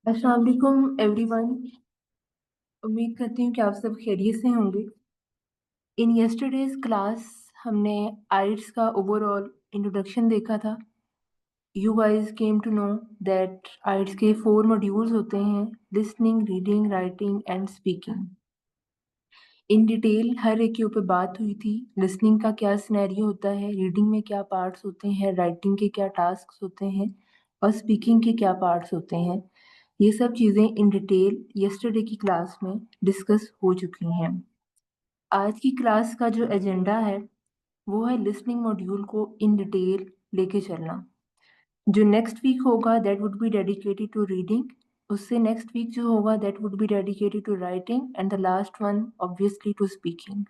अस्सलाम वालेकुम एवरीवन। उम्मीद करती हूँ कि आप सब खैरियत से होंगे। इन यस्टरडेज क्लास हमने आइट्स का ओवरऑल इंट्रोडक्शन देखा था। You guys came to know that IELTS के 4 मॉड्यूल्स होते हैं: listening, reading, writing and speaking. In detail हर एक के ऊपर बात हुई थी। लिसनिंग का क्या सिनेरियो होता है, रीडिंग में क्या पार्ट्स होते हैं, राइटिंग के क्या टास्क होते हैं और स्पीकिंग के क्या पार्ट्स होते हैं। ये सब चीज़ें इन डिटेल यस्टरडे की क्लास में डिस्कस हो चुकी हैं। आज की क्लास का जो एजेंडा है वो है लिसनिंग मॉड्यूल को इन डिटेल लेके चलना। जो नेक्स्ट वीक होगा that would be dedicated to reading. उससे नेक्स्ट वीक जो होगा that would be dedicated to writing and the last one obviously to speaking.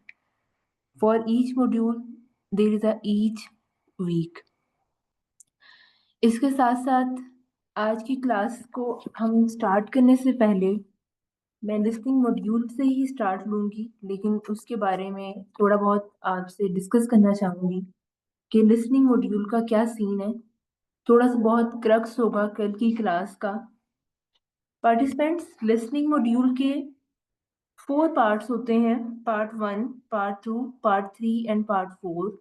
For each module there is a each week. इसके साथ साथ आज की class को हम स्टार्ट करने से पहले मैं लिसनिंग मॉड्यूल से ही स्टार्ट लूंगी, लेकिन उसके बारे में थोड़ा बहुत आपसे डिस्कस करना चाहूंगी कि लिसनिंग मॉड्यूल का क्या सीन है। थोड़ा सा बहुत क्रक्स होगा कल की क्लास का। पार्टिसिपेंट्स, लिसनिंग मॉड्यूल के 4 पार्ट्स होते हैं: part 1, part 2, part 3 and part 4।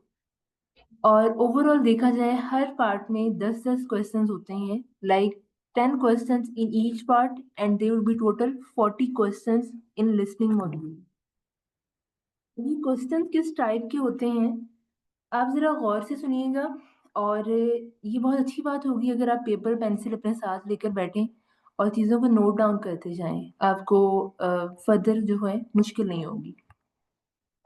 और ओवरऑल देखा जाए हर पार्ट में 10-10 क्वेश्चंस होते हैं, like 10 questions in each part and there will be total 40 questions in listening module. ये क्वेश्चन किस टाइप के होते हैं आप जरा गौर से सुनिएगा। और ये बहुत अच्छी बात होगी अगर आप पेपर पेंसिल अपने साथ लेकर बैठें और चीज़ों को नोट डाउन करते जाएं। आपको फर्दर जो है मुश्किल नहीं होगी।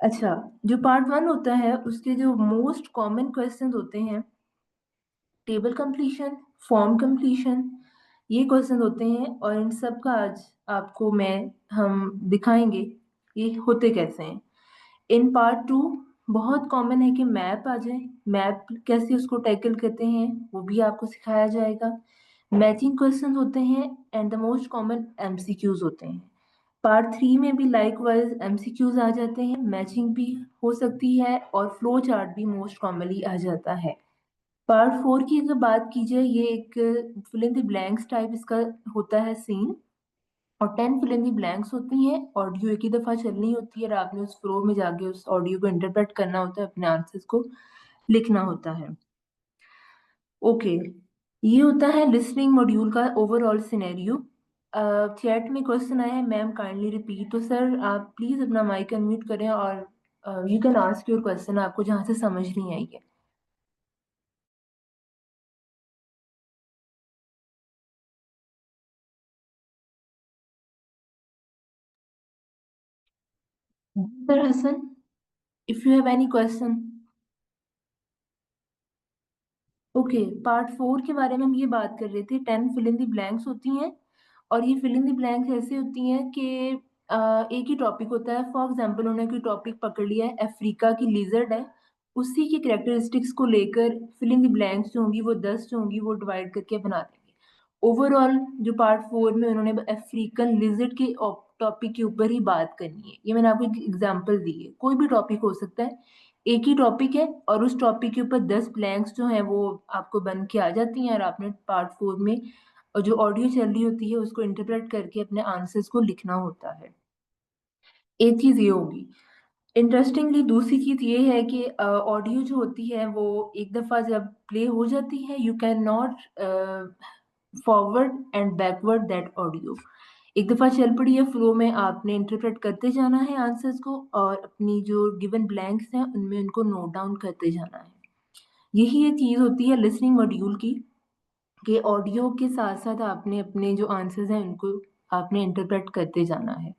अच्छा, जो पार्ट 1 होता है उसके जो मोस्ट कॉमन क्वेश्चन होते हैं: टेबल कंप्लीशन, फॉर्म कंप्लीशन, ये क्वेश्चन होते हैं। और इन सब का आज आपको हम दिखाएंगे ये होते कैसे हैं। इन पार्ट 2 बहुत कॉमन है कि मैप आ जाए। मैप कैसे उसको टैकल करते हैं वो भी आपको सिखाया जाएगा। मैचिंग क्वेश्चन होते हैं and the most common MCQs होते हैं। पार्ट 3 में भी लाइक वाइज एमसीक्यूज आ जाते हैं, मैचिंग भी हो सकती है और फ्लो चार्ट भी मोस्ट कॉमनली आ जाता है। पार्ट 4 की अगर बात की जाए, ये एक fill in the blanks type इसका होता है सीन। और 10 फिल इन द ब्लैंक्स होती हैं। ऑडियो एक ही दफा चलनी होती है और आपने उस फ्लो में जाके उस ऑडियो को इंटरप्रेट करना होता है, अपने आंसर्स को लिखना होता है। ओके, ये होता है लिसनिंग मॉड्यूल का ओवरऑल सिनेरियो। चैट में क्वेश्चन आया है, मैम काइंडली रिपीट। तो सर आप प्लीज अपना माइक अनम्यूट करें और you can ask your question, आपको जहाँ से समझ नहीं आई है। Sir Hasan, if you have any question. Okay, part 4 के बारे में हम ये बात कर रहे थे। 10 फिल इन द ब्लैंक्स होती हैं और ये फिल इन द ब्लैंक्स ऐसे होती हैं कि एक ही टॉपिक होता है। फॉर एग्जांपल उन्होंने कोई टॉपिक पकड़ लिया है, अफ्रीका की लिजर्ड है, उसी की कैरेक्टरिस्टिक्स को लेकर फिल इन द ब्लैंक्स जो होंगी वो 10 जो होंगी वो डिवाइड करके बना देंगे। ओवरऑल जो पार्ट 4 में उन्होंने अफ्रीकन लिजर्ड के टॉपिक के ऊपर ही बात करनी है। ये मैंने आपको एक एग्जांपल दी है, कोई भी टॉपिक हो सकता है, एक ही टॉपिक है और उस टॉपिक के ऊपर 10 ब्लैंक्स जो हैं वो आपको बन के आ जाती हैं और आपने पार्ट 4 में और जो ऑडियो चल रही होती है उसको इंटरप्रेट करके अपने आंसर्स को लिखना होता है। एक चीज ये होगी। इंटरेस्टिंगली दूसरी चीज ये है कि ऑडियो जो होती है वो एक दफा जब प्ले हो जाती है, you can not forward and backward that audio. एक दफा चल पड़ी है फ्लो में, आपने इंटरप्रेट करते जाना है आंसर्स को और अपनी जो गिवन ब्लैंक्स हैं उनमें उनको नोट डाउन करते जाना है। यही एक चीज होती है लिसनिंग मॉड्यूल की, कि ऑडियो के साथ साथ आपने अपने जो आंसर्स हैं उनको आपने इंटरप्रेट करते जाना है।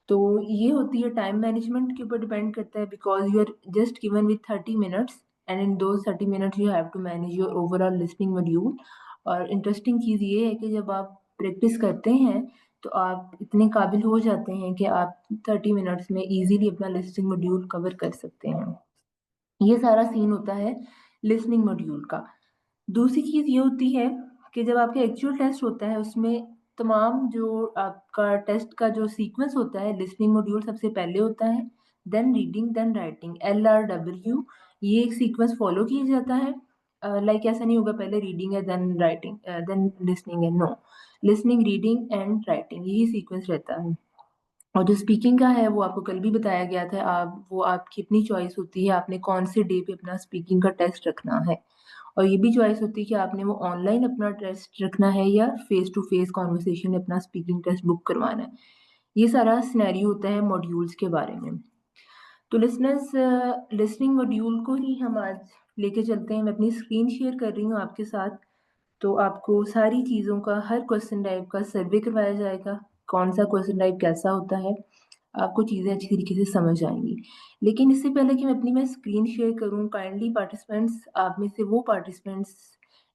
तो ये होती है टाइम मैनेजमेंट के ऊपर डिपेंड करता है, because you are just given with 30 minutes and in those 30 minutes you have to manage your overall listening module. और इंटरेस्टिंग चीज़ ये है कि जब आप प्रैक्टिस करते हैं तो आप इतने काबिल हो जाते हैं कि आप 30 मिनट्स में इजीली अपना लिसनिंग मॉड्यूल कवर कर सकते हैं। ये सारा सीन होता है लिसनिंग मॉड्यूल का। दूसरी चीज़ ये होती है कि जब आपका एक्चुअल टेस्ट होता है उसमें तमाम जो आपका टेस्ट का जो सीक्वेंस होता है, लिसनिंग मॉड्यूल सबसे पहले होता है, then reading, then writing, LRW, ये एक सीक्वेंस फॉलो किया जाता है। लाइक ऐसा नहीं होगा पहले रीडिंग है देन राइटिंग देन लिसनिंग है, no, listening reading and writing यही सीक्वेंस रहता है। और जो स्पीकिंग का है वो आपको कल भी बताया गया था, आप वो आपकी अपनी चॉइस होती है, आपने कौन से डे पे अपना स्पीकिंग का टेस्ट रखना है। और ये भी चॉइस होती है कि आपने वो ऑनलाइन अपना टेस्ट रखना है या फेस टू फेस कॉन्वर्सेशन में अपना स्पीकिंग टेस्ट बुक करवाना है। ये सारा सिनेरियो होता है मॉड्यूल्स के बारे में। तो लिसनर्स, लिसनिंग मॉड्यूल को ही हम आज लेके चलते हैं। मैं अपनी स्क्रीन शेयर कर रही हूँ आपके साथ। तो आपको सारी चीज़ों का, हर क्वेश्चन टाइप का सर्वे करवाया जाएगा, कौन सा क्वेश्चन टाइप कैसा होता है, आपको चीज़ें अच्छी तरीके से समझ आएंगी। लेकिन इससे पहले कि मैं स्क्रीन शेयर करूं, काइंडली पार्टिसिपेंट्स, आप में से वो पार्टिसिपेंट्स,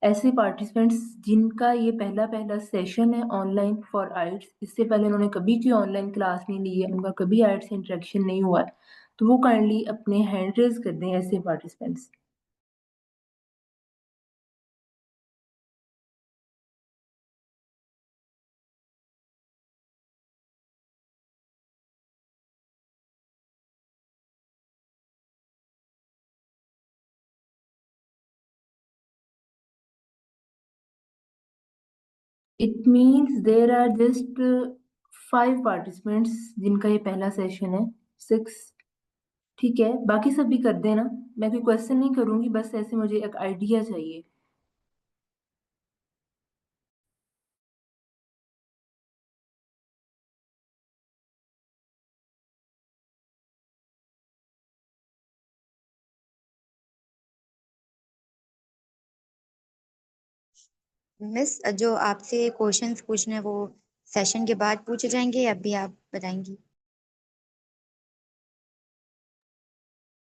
ऐसे पार्टिसिपेंट्स जिनका ये पहला पहला सेशन है ऑनलाइन फॉर आइट्स, इससे पहले उन्होंने कभी कोई ऑनलाइन क्लास नहीं ली है, उनका कभी आइट्स से इंटरेक्शन नहीं हुआ है, तो वो काइंडली अपने हैंड रेज कर दें, ऐसे participants. It means there are just 5 participants जिनका ये पहला सेशन है, 6। ठीक है, बाकी सब भी कर देना। मैं कोई क्वेश्चन नहीं करूंगी, बस ऐसे मुझे एक आइडिया चाहिए। मिस, जो आपसे क्वेश्चंस पूछने हैं वो सेशन के बाद पूछे जाएंगे या अभी आप बताएंगी?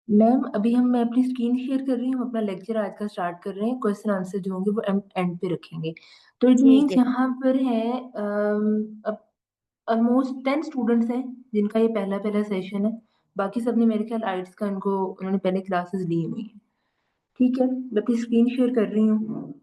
मैम अभी मैं अपनी स्क्रीन शेयर कर रही हूँ, अपना लेक्चर आज का स्टार्ट कर रहे हैं, क्वेश्चन आंसर जो होंगे वो एंड पे रखेंगे। तो इट ठीक मीन्स है। यहाँ पर है ऑलमोस्ट 10 स्टूडेंट्स हैं जिनका ये पहला पहला सेशन है। बाकी सबने मेरे ख्याल आइट्स का इनको उन्होंने पहले क्लासेस ली हुई है। ठीक है, मैं अपनी स्क्रीन शेयर कर रही हूँ।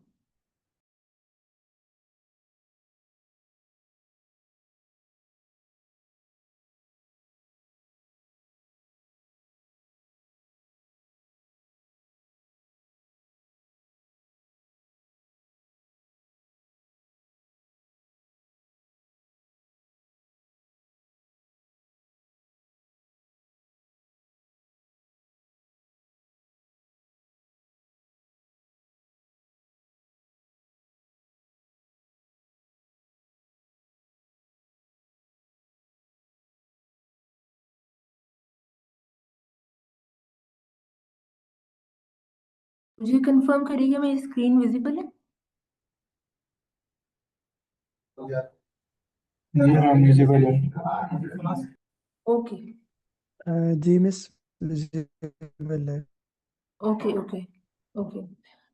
मुझे कंफर्म करिएगा मेरी स्क्रीन विजिबल है। जी हाँ, विजिबल है। ओके जी मिस, विजिबल है। Okay okay okay.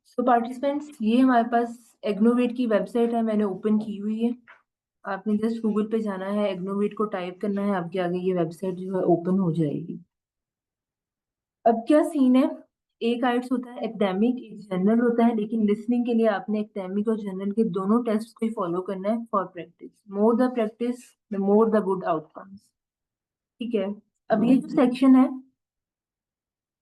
So participants, ये हमारे पास एग्नोवेट की वेबसाइट है, मैंने ओपन की हुई है। आपने जस्ट गूगल पे जाना है, एग्नोवेट को टाइप करना है, आपके आगे ये वेबसाइट जो है ओपन हो जाएगी। अब क्या सीन है, एक आइट्स होता है एकेडमिक, एक जनरल होता है, लेकिन लिसनिंग के लिए आपने एकेडमिक और जनरल के दोनों टेस्ट को ही फॉलो करना है for practice. More the practice the more the good outcomes. ठीक है, अब ये जो सेक्शन है,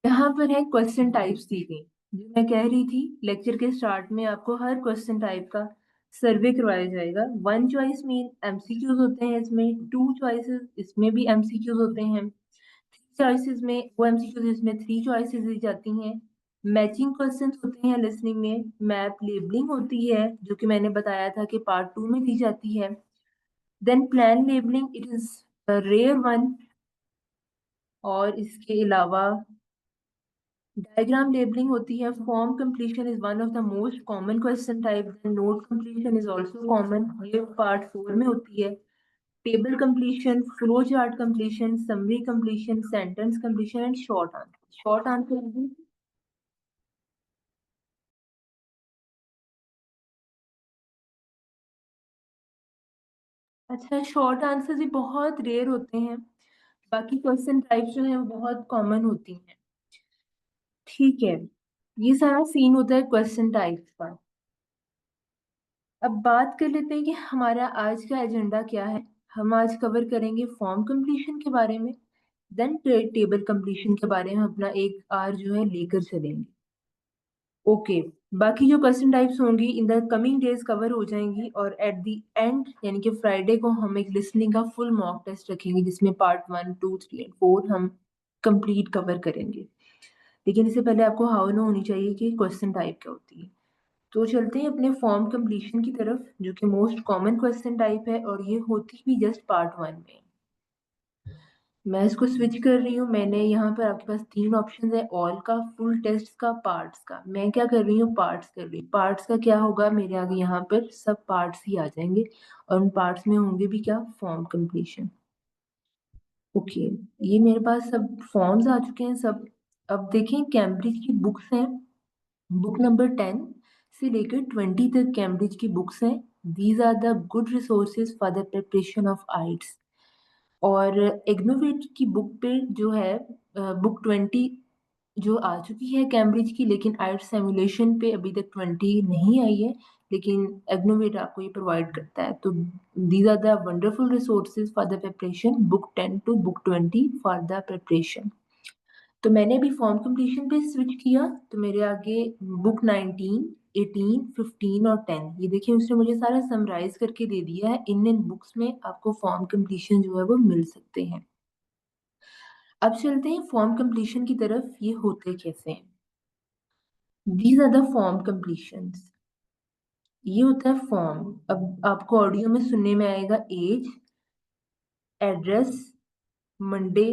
यहाँ पर है क्वेश्चन टाइप्स दी गई। जो मैं कह रही थी, लेक्चर के स्टार्ट में आपको हर क्वेश्चन टाइप का सर्वे करवाया जाएगा। 1 चॉइस में एमसीक्यूज होते हैं, इसमें 2 चॉइसेस इसमें भी एमसीक्यूज होते हैं, 3 चॉइसेस में वो एमसीक्यूज इसमें 3 चॉइसेस दी जाती हैं। मैचिंग क्वेश्चंस होते हैं लिसनिंग में, मैप लेबलिंग होती है जो कि मैंने बताया था कि पार्ट 2 में दी जाती है। Then plan labelling, it is rare one. और इसके अलावा डायग्राम लेबलिंग होती है। Form completion is one of the most common question type. Note completion is also common, ये पार्ट 4 में होती है। Table completion, flow chart completion, summary completion, sentence completion and short answer. Short answer, अच्छा, short answer भी बहुत rare होते हैं, बाकी क्वेश्चन टाइप जो है वो बहुत कॉमन होती हैं। ठीक है, ये सारा सीन होता है क्वेश्चन टाइप का। अब बात कर लेते हैं कि हमारा आज का एजेंडा क्या है। हम आज कवर करेंगे फॉर्म कंप्लीशन के बारे में, देन टेबल कंप्लीशन के बारे में अपना एक आर जो है लेकर चलेंगे। ओके, बाकी जो क्वेश्चन टाइप्स होंगी in the coming days cover हो जाएंगी, और एट द एंड यानी कि फ्राइडे को हम एक लिसनिंग का फुल मॉक टेस्ट रखेंगे जिसमें पार्ट 1, 2, 3 एंड 4 हम कंप्लीट कवर करेंगे। लेकिन इससे पहले आपको हाउ नो होनी चाहिए कि क्वेश्चन टाइप क्या होती है। तो चलते हैं अपने फॉर्म कंप्लीशन की तरफ, जो कि मोस्ट कॉमन क्वेश्चन टाइप है, और ये होती भी जस्ट पार्ट 1 में। मैं इसको स्विच कर रही हूँ। मैंने यहाँ पर आपके पास 3 ऑप्शन है, ऑल का, फुल टेस्ट का, पार्ट्स का। मैं क्या कर रही हूँ, पार्ट्स कर रही हूँ। पार्ट्स का क्या होगा, मेरे आगे यहाँ पर सब पार्ट्स ही आ जाएंगे, और उन पार्ट्स में होंगे भी क्या, फॉर्म कंप्लीशन। ओके, ये मेरे पास सब फॉर्म्स आ चुके हैं सब। अब देखें, कैम्ब्रिज की बुक्स हैं, बुक नंबर 10 से लेकर 20 तक कैम्ब्रिज की बुक्स हैं। These are the good resources for the preparation of IELTS. और इग्नोवेट की बुक पे जो है, बुक 20 जो आ चुकी है कैम्ब्रिज की, लेकिन आइट्स सिमुलेशन पे अभी तक 20 नहीं आई है, लेकिन इग्नोवेट आपको ये प्रोवाइड करता है। तो these are the wonderful resources for the preparation, book 10 to book 20 for the preparation. तो मैंने अभी फॉर्म कंप्लीशन पे स्विच किया, तो मेरे आगे बुक 19, 18, 15 और 10, ये देखिए उसने मुझे सारा समराइज करके दे दिया है। इन बुक्स में आपको फॉर्म कंप्लीशन जो है वो मिल सकते हैं। अब चलते हैं फॉर्म कंप्लीशन की तरफ, ये होते कैसे हैं। These are the form completions. ये होता है फॉर्म। अब आपको ऑडियो में सुनने में आएगा एज, एड्रेस, मंडे,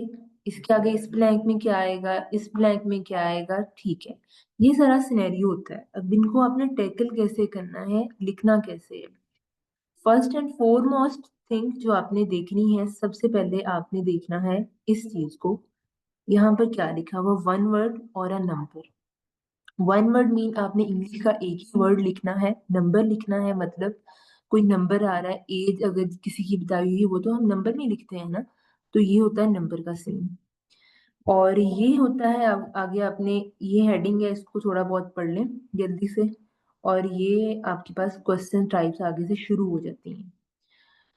इसके आगे इस ब्लैंक में क्या आएगा, इस ब्लैंक में क्या आएगा, ठीक है। ये सारा सिनेरियो होता है। अब इनको आपने टैकल कैसे करना है, लिखना कैसे है। फर्स्ट एंड फोरमोस्ट थिंग जो आपने देखनी है, सबसे पहले आपने देखना है इस चीज को। यहाँ पर क्या लिखा हुआ, वन वर्ड और a number. One word mean आपने इंग्लिश का एक ही वर्ड लिखना है, नंबर लिखना है मतलब कोई नंबर आ रहा है, एज अगर किसी की बताई हुई है वो तो हम नंबर में लिखते हैं ना, तो ये होता है नंबर का सीन। और ये होता है, आगे आपने, ये हेडिंग है, इसको थोड़ा बहुत पढ़ लें जल्दी से। और ये आपके पास क्वेश्चन टाइप्स आगे से शुरू हो जाती हैं।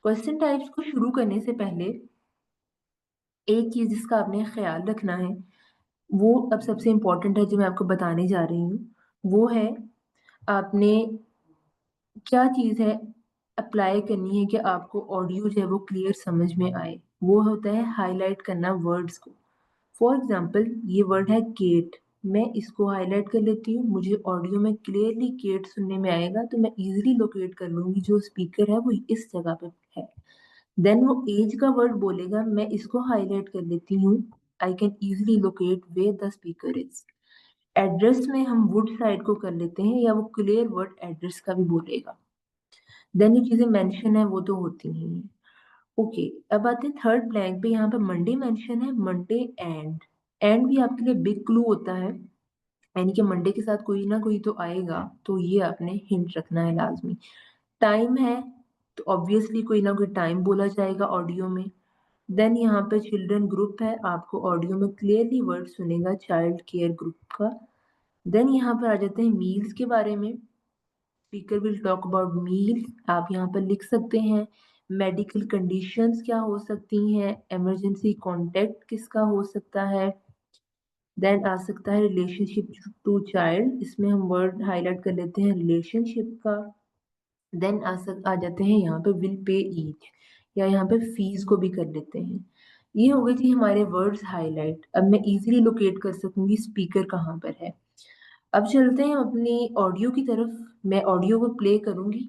क्वेश्चन टाइप्स को शुरू करने से पहले एक चीज जिसका आपने ख्याल रखना है, वो अब सबसे इम्पोर्टेंट है जो मैं आपको बताने जा रही हूँ, वो है आपने क्या चीज़ है अप्लाई करनी है कि आपको ऑडियो जो है वो क्लियर समझ में आए। वो होता है हाईलाइट करना वर्ड्स को। फॉर एग्जाम्पल, ये वर्ड है केट, मैं इसको हाईलाइट कर लेती हूँ, मुझे ऑडियो में क्लियरली केट सुनने में आएगा, तो मैं इजीली लोकेट कर लूंगी जो स्पीकर है वो इस जगह पे है। देन वो एज का वर्ड बोलेगा, मैं इसको हाईलाइट कर लेती हूँ, I can easily locate where the speaker is. Address में हम वुड साइड को कर लेते हैं, या वो क्लियर वर्ड एड्रेस का भी बोलेगा। देन ये चीजें मेंशन है वो तो होती ही हैं। ओके, अब आते हैं थर्ड ब्लैंक पे। यहाँ पे मंडे मेंशन है, मंडे एंड भी आपके लिए बिग क्लू होता है, यानी कि मंडे के साथ कोई ना कोई तो आएगा, तो ये आपने हिंट रखना है लाजमी। टाइम है, तो ऑब्वियसली कोई ना कोई टाइम बोला जाएगा ऑडियो में। देन यहाँ पे चिल्ड्रन ग्रुप है, आपको ऑडियो में क्लियरली वर्ड सुनेगा चाइल्ड केयर ग्रुप का। देन यहाँ पर आ जाते हैं मील्स के बारे में। स्पीकर विल टॉक अबाउट मील, आप यहाँ पर लिख सकते हैं। मेडिकल कंडीशंस क्या हो सकती हैं, इमरजेंसी कॉन्टेक्ट किसका हो सकता है। देन आ सकता है रिलेशनशिप टू चाइल्ड, इसमें हम वर्ड हाईलाइट कर लेते हैं रिलेशनशिप का। देन आ जाते हैं यहाँ पे विल पे ईच, या यहाँ पे फीस को भी कर लेते हैं। ये हो गए थी हमारे वर्ड्स हाईलाइट। अब मैं इजीली लोकेट कर सकूंगी स्पीकर कहाँ पर है। अब चलते हैं अपनी ऑडियो की तरफ। मैं ऑडियो को प्ले करूंगी,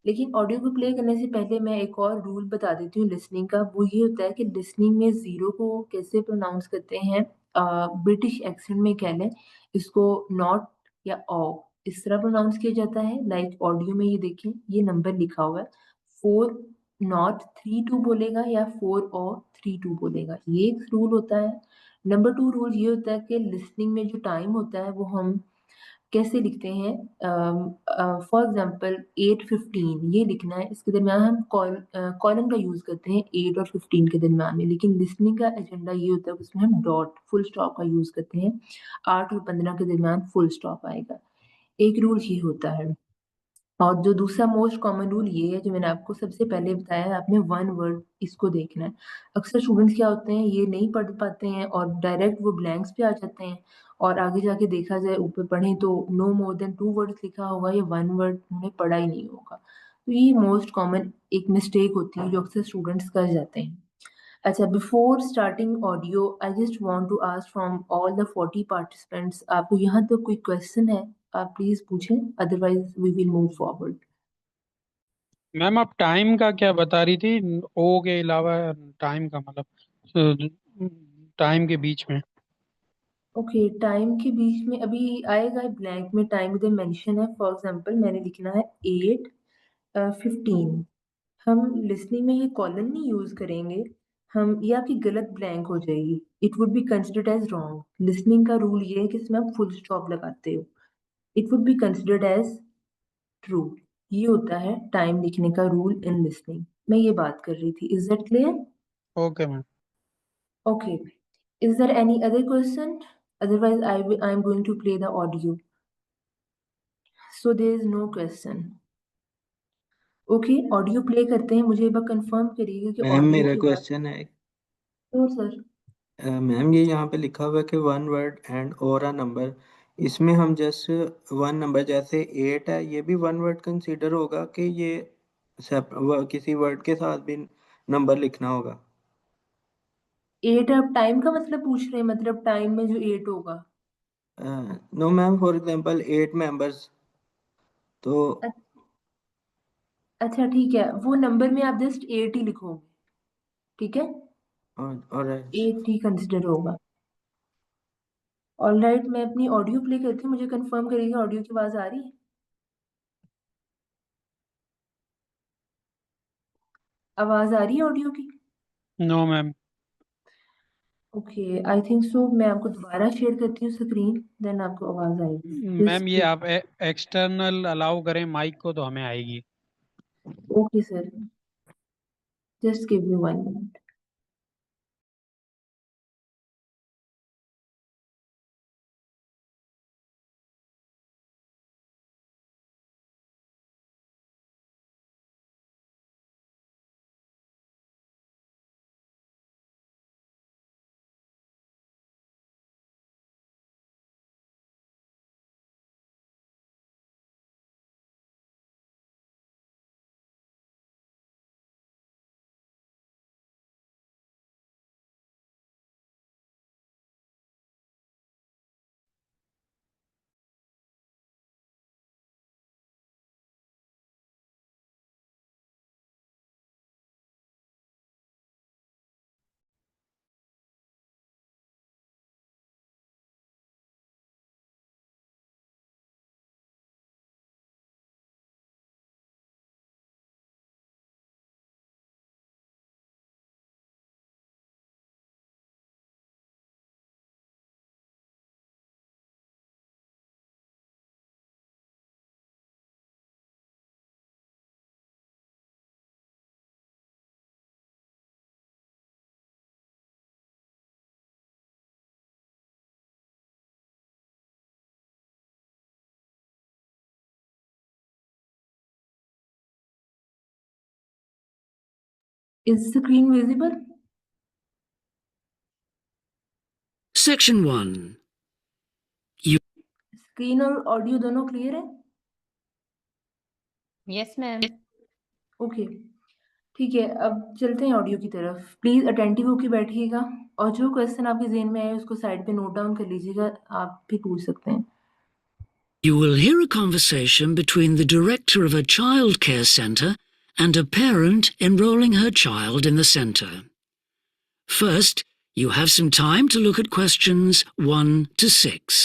लेकिन ऑडियो को प्ले करने से पहले मैं एक और रूल बता देती हूँ लिसनिंग का। वो ये होता है कि लिसनिंग में जीरो को कैसे प्रोनाउंस करते हैं, ब्रिटिश एक्सेंट में कह लें इसको, नॉट या ओ, इस तरह प्रोनाउंस किया जाता है। लाइक ऑडियो में ये देखें, ये नंबर लिखा हुआ है, 4 नॉट 3 2 बोलेगा या 4 और 3 2 बोलेगा, ये एक रूल होता है। नंबर 2 रूल ये होता है कि लिसनिंग में जो टाइम होता है वो हम कैसे लिखते हैं। फॉर एग्जाम्पल 8:15 ये लिखना है, इसके दरमियान हम कॉलन का यूज करते हैं 8 और 15 के दरमियान में। लेकिन लिसनिंग का एजेंडा ये होता है कि उसमें हम डॉट फुल स्टॉप का यूज करते हैं, 8 और 15 के दरमियान फुल स्टॉप आएगा। एक रूल ये होता है। और जो दूसरा मोस्ट कॉमन रूल ये है जो मैंने आपको सबसे पहले बताया है, आपने वन वर्ड इसको देखना है। अक्सर स्टूडेंट्स क्या होते हैं, ये नहीं पढ़ पाते हैं और डायरेक्ट वो ब्लैंक्स पे आ जाते हैं, और आगे जाके देखा जाए ऊपर पढ़ें तो नो मोर देन 2 वर्ड्स लिखा होगा या 1 वर्ड उन्हें पढ़ा ही नहीं होगा। तो ये मोस्ट कॉमन एक मिस्टेक होती है जो अक्सर स्टूडेंट्स कर जाते हैं। अच्छा, before starting audio I just want to ask from all the 40 participants, आपको यहाँ तक कोई क्वेश्चन है आप प्लीज पूछें, otherwise we will move forward. Ma'am आप टाइम का क्या बता रही थी, ओ के अलावा टाइम का मतलब टाइम के बीच में। ओके, टाइम के बीच में अभी आएगा ब्लैंक में टाइम इधर मेंशन है। फॉर एग्जांपल मैंने लिखना है 8:15। हम लिसनिंग में ये कॉलन नहीं यूज करेंगे, हम ये आपकी गलत ब्लैंक हो जाएगी, it would be considered as wrong. Listening का रूल ये है कि इसमें आप फुल स्टॉप लगाते हो, it would be considered as true. ये होता है टाइम लिखने का रूल इन लिसनिंग। मैं ये बात कर रही थी, is that clear? Okay ma'am. Okay. Is there any other question? Otherwise, I am going to play the audio. So there is no question. Okay, audio play करते हैं। मुझे एक बार कंफर्म करिएगा कि मैम ऑडियो मेरा की बात। क्वेश्चन है। तो सर मैम ये यहाँ पे लिखा हुआ है कि वन वर्ड एंड और अ नंबर, इसमें हम जस्ट वन नंबर जैसे 8 है, ये भी वन वर्ड कंसीडर होगा कि ये किसी वर्ड के साथ भी नंबर लिखना होगा? 8 आप टाइम का मतलब पूछ रहे हैं, मतलब टाइम में जो 8 होगा? No ma'am, for example 8 members तो। अच्छा ठीक है, वो नंबर में आप जस्ट 8 ही लिखोगे, ठीक है? और 8 ही कंसिडर होगा। ऑल राइट, मैं अपनी ऑडियो प्ले करती हूँ, मुझे कंफर्म करिएगा ऑडियो की आवाज आ रही है? आवाज आ रही है ऑडियो की? No ma'am. Okay, I think so. मैं आपको दोबारा शेयर करती हूँ स्क्रीन, देन आपको आवाज आएगी। मैम ये आप एक्सटर्नल अलाउ करें माइक को तो हमें आएगी। Okay sir, just give me 1 minute. Is the screen visible? Section 1. Screen और ऑडियो दोनों क्लियर है? Yes ma'am. ओके ठीक है, अब चलते हैं ऑडियो की तरफ। प्लीज अटेंटिव होकर बैठिएगा और जो क्वेश्चन आपके जेहन में आए उसको साइड पे नोट डाउन कर लीजिएगा, आप भी पूछ सकते हैं। You will hear a conversation between the director of a child care centre and a parent enrolling her child in the centre. First, you have some time to look at questions 1 to 6.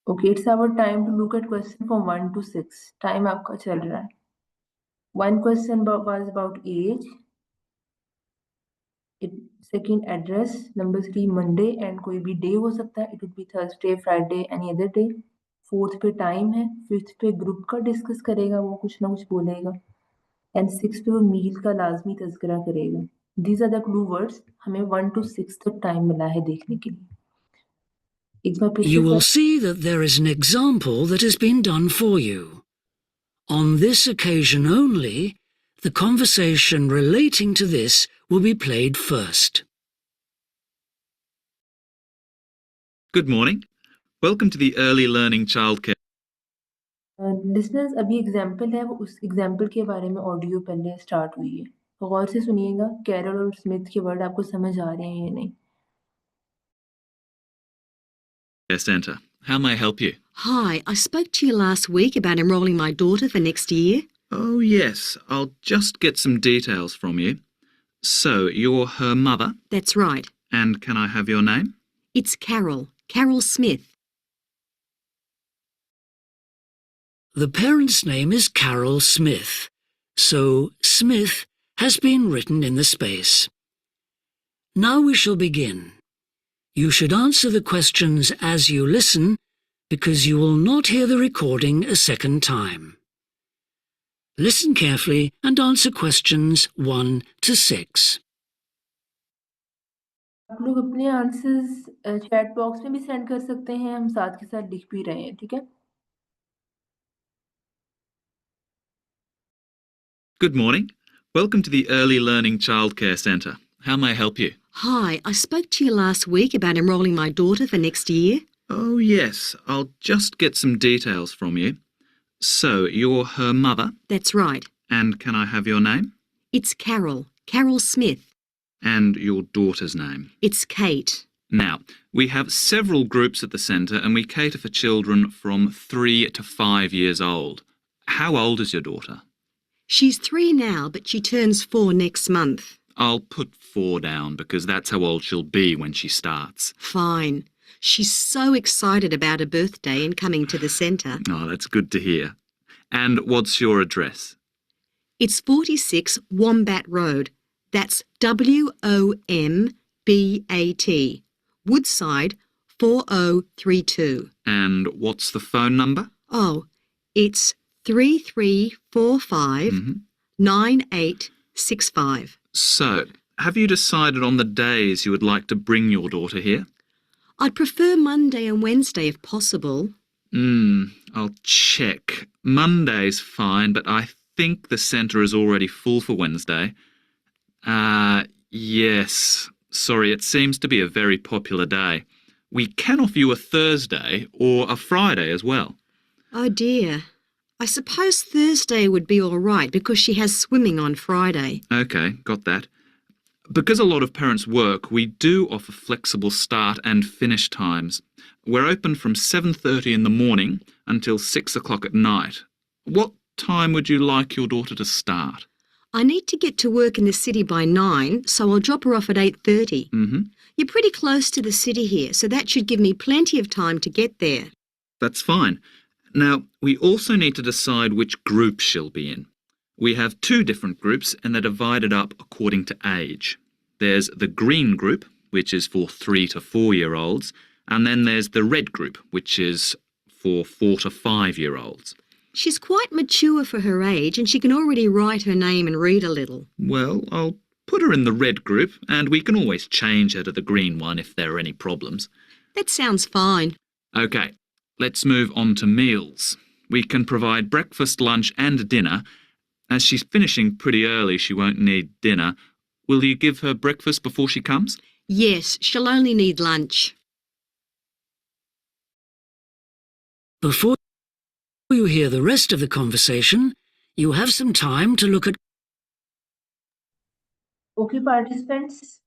Okay, it's our time to look at question from 1 to 6। Time आपका चल रहा है। One question was about age, second address, number 3 Monday and कोई भी day हो सकता है, it would be Thursday, Friday, any other day. Fourth पे टाइम है, फिफ्थ पे ग्रुप का डिस्कस करेगा, वो कुछ ना कुछ बोलेगा, एंड सिक्स पे वो मील का लाजमी तज़किरा करेगा। These are the clue words. हमें 1 to 6 तक टाइम मिला है देखने के लिए। एक बार फिर You will से see that there is an example that has been done for you. On this occasion only, the conversation relating to this will be played first. Good morning. Welcome to the Early Learning Childcare. Listeners अभी example है, वो उस example के बारे में audio पहले start हुई है, तो गौर से सुनिएगा कैरल और स्मिथ के वर्ड आपको समझ आ रहे हैं या नहीं। Centre. How may I help you? Hi, I spoke to you last week about enrolling my daughter for next year. Oh, yes. I'll just get some details from you. So, you're her mother, That's right. and can I have your name? It's Carol. Carol Smith. The parent's name is Carol Smith, so Smith has been written in the space. Now we shall begin. You should answer the questions as you listen, because you will not hear the recording a second time. Listen carefully and answer questions 1 to 6. आप लोग अपने answers chat box में भी send कर सकते हैं, हम साथ के साथ लिख भी रहे हैं, ठीक है। Good morning. Welcome to the Early Learning Childcare Centre. How may I help you? Hi, I spoke to you last week about enrolling my daughter for next year. Oh, yes. I'll just get some details from you. So, you're her mother, That's right. and can I have your name? It's Carol. Carol Smith. And your daughter's name. It's Kate. Now, we have several groups at the centre and we cater for children from 3 to 5 years old. How old is your daughter? She's 3 now, but she turns 4 next month. I'll put 4 down because that's how old she'll be when she starts. Fine. She's so excited about her birthday and coming to the centre. Oh, that's good to hear. And what's your address? It's 46 Wombat Road. That's WOMBAT. Woodside 4032. And what's the phone number? Oh, it's 3345 Mhm. 9865. So, have you decided on the days you would like to bring your daughter here? I'd prefer Monday and Wednesday if possible. I'll check. Monday's fine, but I think the centre is already full for Wednesday. Yes. Sorry, it seems to be a very popular day. We can offer you a Thursday or a Friday as well. Oh dear. I suppose Thursday would be all right because she has swimming on Friday. Okay, got that. Because a lot of parents work, we do offer flexible start and finish times. We're open from 7:30 in the morning until 6 o'clock at night. What time would you like your daughter to start? I need to get to work in the city by 9, so I'll drop her off at 8:30. You're pretty close to the city here, so that should give me plenty of time to get there. That's fine. Now, we also need to decide which group she'll be in. We have 2 different groups and they're divided up according to age. There's the green group, which is for 3 to 4-year-olds, and then there's the red group, which is for 4 to 5-year-olds. She's quite mature for her age and she can already write her name and read a little. Well, I'll put her in the red group and we can always change her to the green one if there are any problems. That sounds fine. Okay, let's move on to meals. We can provide breakfast, lunch and dinner. As she's finishing pretty early, she won't need dinner. Will you give her breakfast before she comes? Yes, she'll only need lunch. Before you hear the rest of the conversation, you have some time to look at okay participants,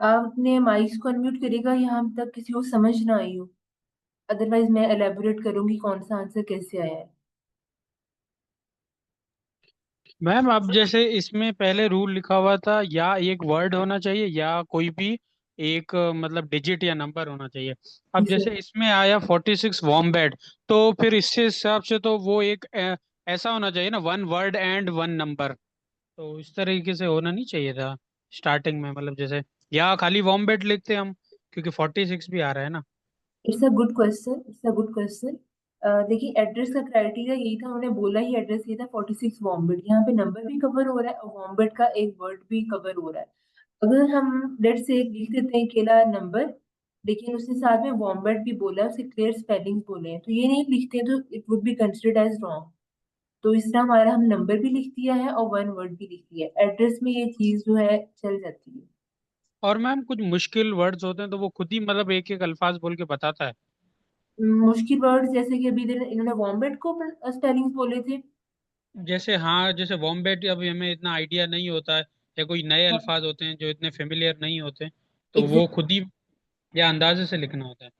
आपने mics को unmute करेगा यहाँ तक किसी को समझ ना आई हो, अदरवाइज मैं एलेबोरेट करूंगी कौन सा आंसर कैसे आया है। मैम अब जैसे इसमें पहले रूल लिखा हुआ था या एक वर्ड होना चाहिए या कोई भी एक मतलब डिजिट या नंबर होना चाहिए। अब जी सर। जैसे इसमें आया 46 वॉम्बैट, तो फिर इससे हिसाब से तो वो एक ऐसा होना चाहिए ना, 1 वर्ड एंड 1 नंबर। तो इस तरीके से होना नहीं चाहिए था स्टार्टिंग में, मतलब जैसे या खाली वॉम्बैट लिखते हम, क्योंकि 46 भी आ रहा है ना। It's a good question, it's a good question. देखिए एड्रेस का क्राइटेरिया यही था, उन्होंने बोला ही एड्रेस ये था 46 वॉम्बेट, यहाँ पे नंबर भी कवर हो रहा है और वॉम्बेट का एक वर्ड भी कवर हो रहा है। अगर हम लेट से लिख देते हैं अकेला नंबर, लेकिन उसके साथ में वॉम्बेट भी बोला है, उसके क्लियर स्पेलिंग बोले हैं, तो ये नहीं लिखते हैं तो it would be considered as wrong. तो इस तरह हमारा हम नंबर भी लिख दिया है और 1 वर्ड भी लिख दिया है। एड्रेस में ये चीज जो है चल जाती है। और मैम कुछ मुश्किल वर्ड्स होते हैं तो वो खुद ही मतलब एक एक अल्फाज बोल के बताता है। मुश्किल वर्ड जैसे कि अभी इन्होंने वॉम्बेट को स्पेलिंग्स बोले थे। जैसे हाँ, जैसे वॉम्बेट अभी हमें इतना आइडिया नहीं होता है, या कोई नए अल्फाज होते हैं जो इतने फेमिलियर नहीं होते, तो वो खुद ही या अंदाजे से लिखना होता है।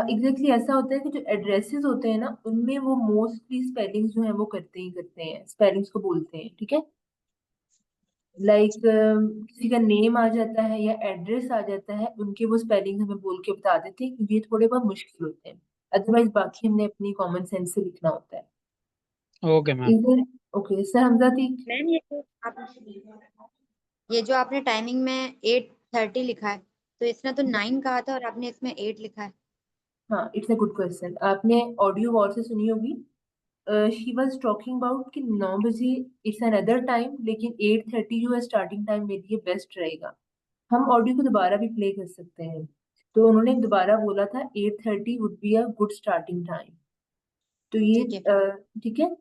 एग्जैक्टली ऐसा होता है कि जो एड्रेसेस होते हैं ना उनमें वो मोस्टली स्पेलिंग्स जो है वो करते हैं, स्पेलिंग्स को बोलते हैं, ठीक है। लाइक किसी का नेम आ जाता है या एड्रेस आ जाता है, उनके वो स्पेलिंग हमें बोल के बता देते हैं क्योंकि ये थोड़े बहुत मुश्किल होते हैं। अदरवाइज बाकी हमने अपनी कॉमन सेंस से लिखना होता है। Okay ma'am. इधर ओके सर, हमजा थी। मैम ये जो आपने टाइमिंग में 8:30 लिखा है, तो इसने तो 9 कहा था और आपने इसमें 8 लिखा है। हाँ, इट्स अ गुड क्वेश्चन। आपने ऑडियो गौर से सुनी होगी। शी वॉज टॉकिंग अबाउट कि 9 बजे इट्स अनदर टाइम, लेकिन 8:30 जो है स्टार्टिंग टाइम मेरे लिए बेस्ट रहेगा। हम ऑडियो को दोबारा भी प्ले कर सकते हैं। तो उन्होंने दोबारा बोला था 8:30 would be a good starting time. तो ये ठीक है ठीक है।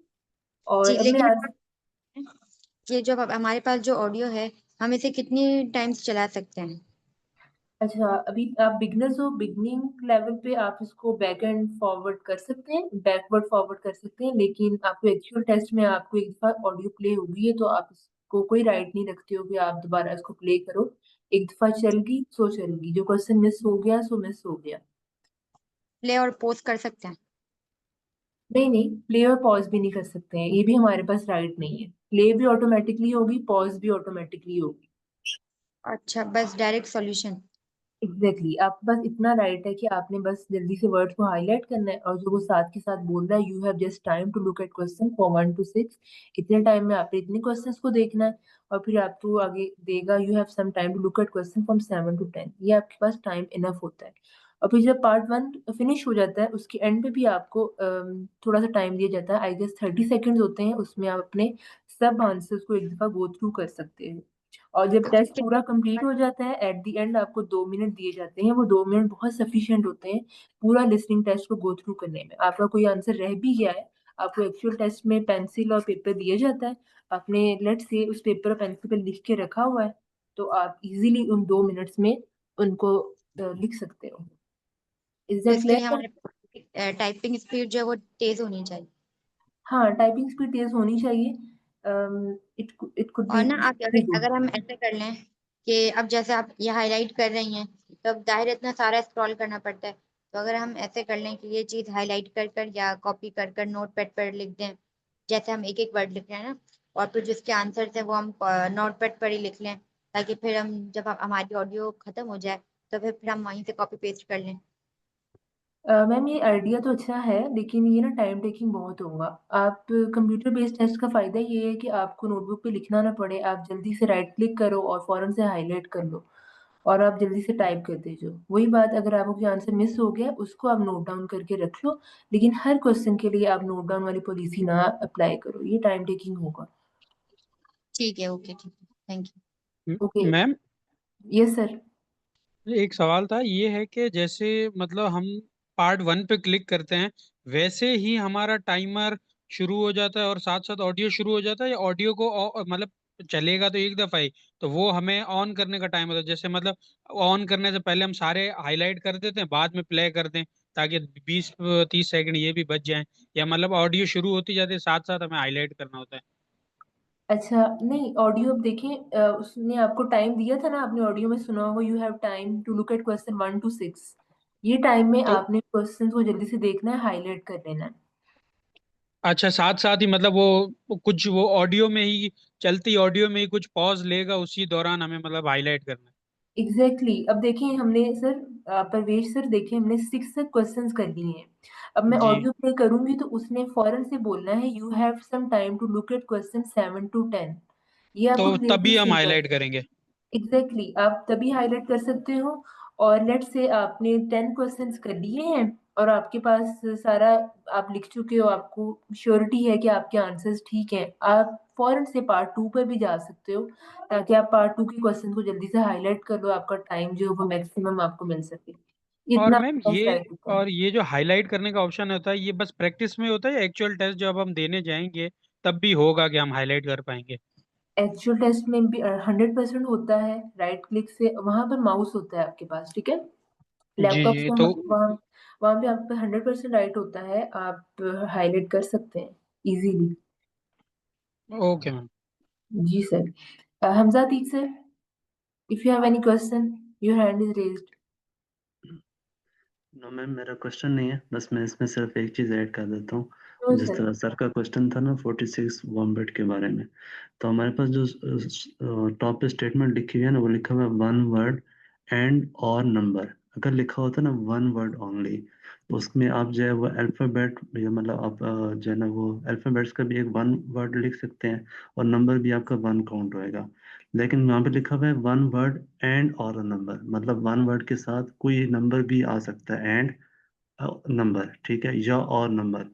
और जी, अब मैं लेकिन आज ये जो अब हमारे पास जो ऑडियो है, हम इसे कितनी टाइम्स चला सकते हैं? अच्छा, अभी आप बिगनर्स हो, बिगनिंग लेवल पे आप इसको बैक एंड फॉरवर्ड कर सकते हैं, बैकवर्ड फॉरवर्ड कर सकते हैं, लेकिन आपको एक्चुअल टेस्ट में आपको एक दफा ऑडियो प्ले होगी है तो आप इसको कोई राइट नहीं रखते हो कि आप दोबारा इसको प्ले करो। एक दफा चल गई सो चल गई, जो क्वेश्चन मिस हो गया सो मिस हो गया। प्ले और पोस्ट कर सकते हैं? नहीं नहीं, प्ले और पॉज भी नहीं कर सकते हैं, ये भी हमारे पास राइट नहीं है। प्ले भी ऑटोमेटिकली होगी, पॉज भी ऑटोमेटिकली होगी। अच्छा, बस डायरेक्ट सॉल्यूशन। एग्जैक्टली आपके पास इतना राइट है कि आपने बस जल्दी से वर्ड को हाईलाइट करना है, और जो वो साथ के साथ बोल रहा है you have just time to look at question for 1 to 6, इतने टाइम में आपने इतने क्वेश्चंस को देखना है। और फिर आपको आगे देगा you have some time to look at question from 7 to 10, ये आपके पास टाइम इनफ होता है। और फिर जब पार्ट 1 फिनिश हो जाता है उसके एंड पे भी आपको थोड़ा सा टाइम दिया जाता है, आई गेस 30 सेकेंड्स होते हैं, उसमें आप अपने सब आंसर्स को एक दफा गो थ्रू कर सकते हैं। और जब टेस्ट पूरा कंप्लीट हो जाता है एट द एंड आपको 2 मिनट दिए जाते हैं, वो 2 मिनट बहुत सफिशिएंट होते हैं पूरा लिसनिंग टेस्ट को गो थ्रू करने में। आपका कोई आंसर रह भी गया है, आपको एक्चुअल टेस्ट में पेंसिल और पेपर दिया जाता है, आपने लेट से उस पेपर और पेंसिल पे लिख के रखा हुआ है, तो आप इजीली उन 2 मिनट्स में उनको लिख सकते हो। इज तो दैट इसके लिए क्लियर? हमारे टाइपिंग स्पीड जो है वो तेज होनी चाहिए। हाँ, टाइपिंग स्पीड तेज होनी चाहिए। इट कुड और बी ना आप वेरी अगर गुड। अगर हम ऐसे कर लें कि अब जैसे आप ये हाईलाइट कर रही हैं, तो अब जाहिर है इतना सारा स्क्रॉल करना पड़ता है। तो अगर हम ऐसे कर लें कि ये चीज हाईलाइट कर कर या कॉपी कर कर नोट पैड पर लिख दें, जैसे हम एक एक वर्ड लिख रहे हैं ना, और फिर जिसके आंसर है वो हम नोट पैड पर ही लिख लें, ताकि फिर हम जब हमारी ऑडियो खत्म हो जाए तो फिर हम वहीं से कॉपी पेस्ट कर लें। मैम ये आइडिया तो अच्छा है, लेकिन ये ना टाइम टेकिंग बहुत होगा। आप कंप्यूटर बेस्ड टेस्ट का फायदा ये है कि आपको नोटबुक पे लिखना ना पड़े, आप जल्दी से राइट क्लिक करो और फौरन से हाईलाइट कर लो और आप जल्दी से टाइप कर दीजिए। वही बात, अगर आपको कोई आंसर मिस हो गया उसको आप नोट डाउन करके रख लो, लेकिन हर क्वेश्चन के लिए आप नोट डाउन वाली पॉलिसी ना अप्लाई करो, ये टाइम टेकिंग होगा। ठीक है, ओके, ठीक है, thank you. Okay. Ma'am yes sir. एक सवाल था, ये है कि जैसे मतलब हम पार्ट 1 पे क्लिक करते हैं, वैसे ही हमारा टाइमर शुरू हो जाता है और साथ साथ ऑडियो शुरू हो जाता है, या ऑडियो को मतलब चलेगा तो एक दफा ही, तो वो हमें ऑन करने का टाइम होता है, जैसे मतलब ऑन करने से पहले हम सारे हाईलाइट कर देते हैं, बाद में प्ले कर दें, ताकि 20-30 सेकंड ये भी बच जाएं, या मतलब ऑडियो शुरू होती जाती है साथ साथ हमें हाईलाइट करना होता है। अच्छा नहीं, ऑडियो अब देखिए, उसने आपको टाइम दिया था ना, आपने ऑडियो में सुना होगा you have time to look at question 1 to 6। ये टाइम में तो आपने क्वेश्चन को जल्दी से देखना है, हाईलाइट कर लेना है। अच्छा, साथ साथ ही मतलब वो कुछ वो ऑडियो में ही, चलती ऑडियो में ही कुछ पॉज लेगा, उसी दौरान हमें मतलब हाईलाइट करना है। एग्जैक्टली अब देखिए हमने सर, परवेश सर देखिए हमने 6 तक क्वेश्चंस कर लिए हैं। अब मैं जी। ऑडियो प्ले करूंगी तो उसने फौरन से बोलना है you have some time to look at question 7 to 10। ये तो आपको क्लियरली तभी हम सुनना है। हाईलाइट करेंगे। एग्जैक्टली आप तभी हाईलाइट कर सकते हो। और लेट से आपने 10 क्वेश्चंस कर लिए हैं और आपके पास सारा आप लिख चुके हो, आपको श्योरिटी है कि आपके आंसर्स ठीक हैं, आप फौरन से पार्ट 2 पर भी जा सकते हो, ताकि आप पार्ट 2 के क्वेश्चन को जल्दी से हाईलाइट कर लो, आपका टाइम जो है वो मैक्सिमम आपको मिल सके। और इतना मैम बेस्ट ये, आइडिया है। और ये जो हाईलाइट करने का ऑप्शन होता है, ये बस प्रैक्टिस में होता है या एक्चुअल टेस्ट जब हम देने जाएंगे तब भी होगा कि हम हाईलाइट कर पाएंगे? एक्चुअल टेस्ट में भी 100% होता है राइट क्लिक से, वहां पर माउस होता है आपके पास, ठीक है। जी लैपटॉप्स जी में तो वहाँ वहाँ पे आप पे 100% राइट होता है, आप हाईलाइट कर सकते हैं इजीली। Okay ma'am. जी sir. Hamza Atiq sir, if you have any question, your hand is raised. No ma'am, मेरा क्वेश्चन नहीं है, बस मैं इसमें सिर्फ एक चीज़ ऐड कर देता हूँ। नो जिस सर। तरह सर का क्वेश्चन था ना 46 वॉम्बेट के बारे में, तो हमारे पास जो टॉप पे स्टेटमेंट लिखी हुई है ना, वो लिखा हुआ है वन वर्ड एंड और नंबर। अगर लिखा होता ना वन वर्ड ओनली, तो उसमें आप जो है वो अल्फ़ाबेट, या मतलब आप जो है ना वो अल्फ़ाबेट्स का भी एक वन वर्ड लिख सकते हैं और नंबर भी आपका वन काउंट होएगा। लेकिन वहाँ पे लिखा हुआ है वन वर्ड एंड और अ नंबर, मतलब वन वर्ड के साथ कोई नंबर भी आ सकता है, एंड नंबर, ठीक है, या और नंबर।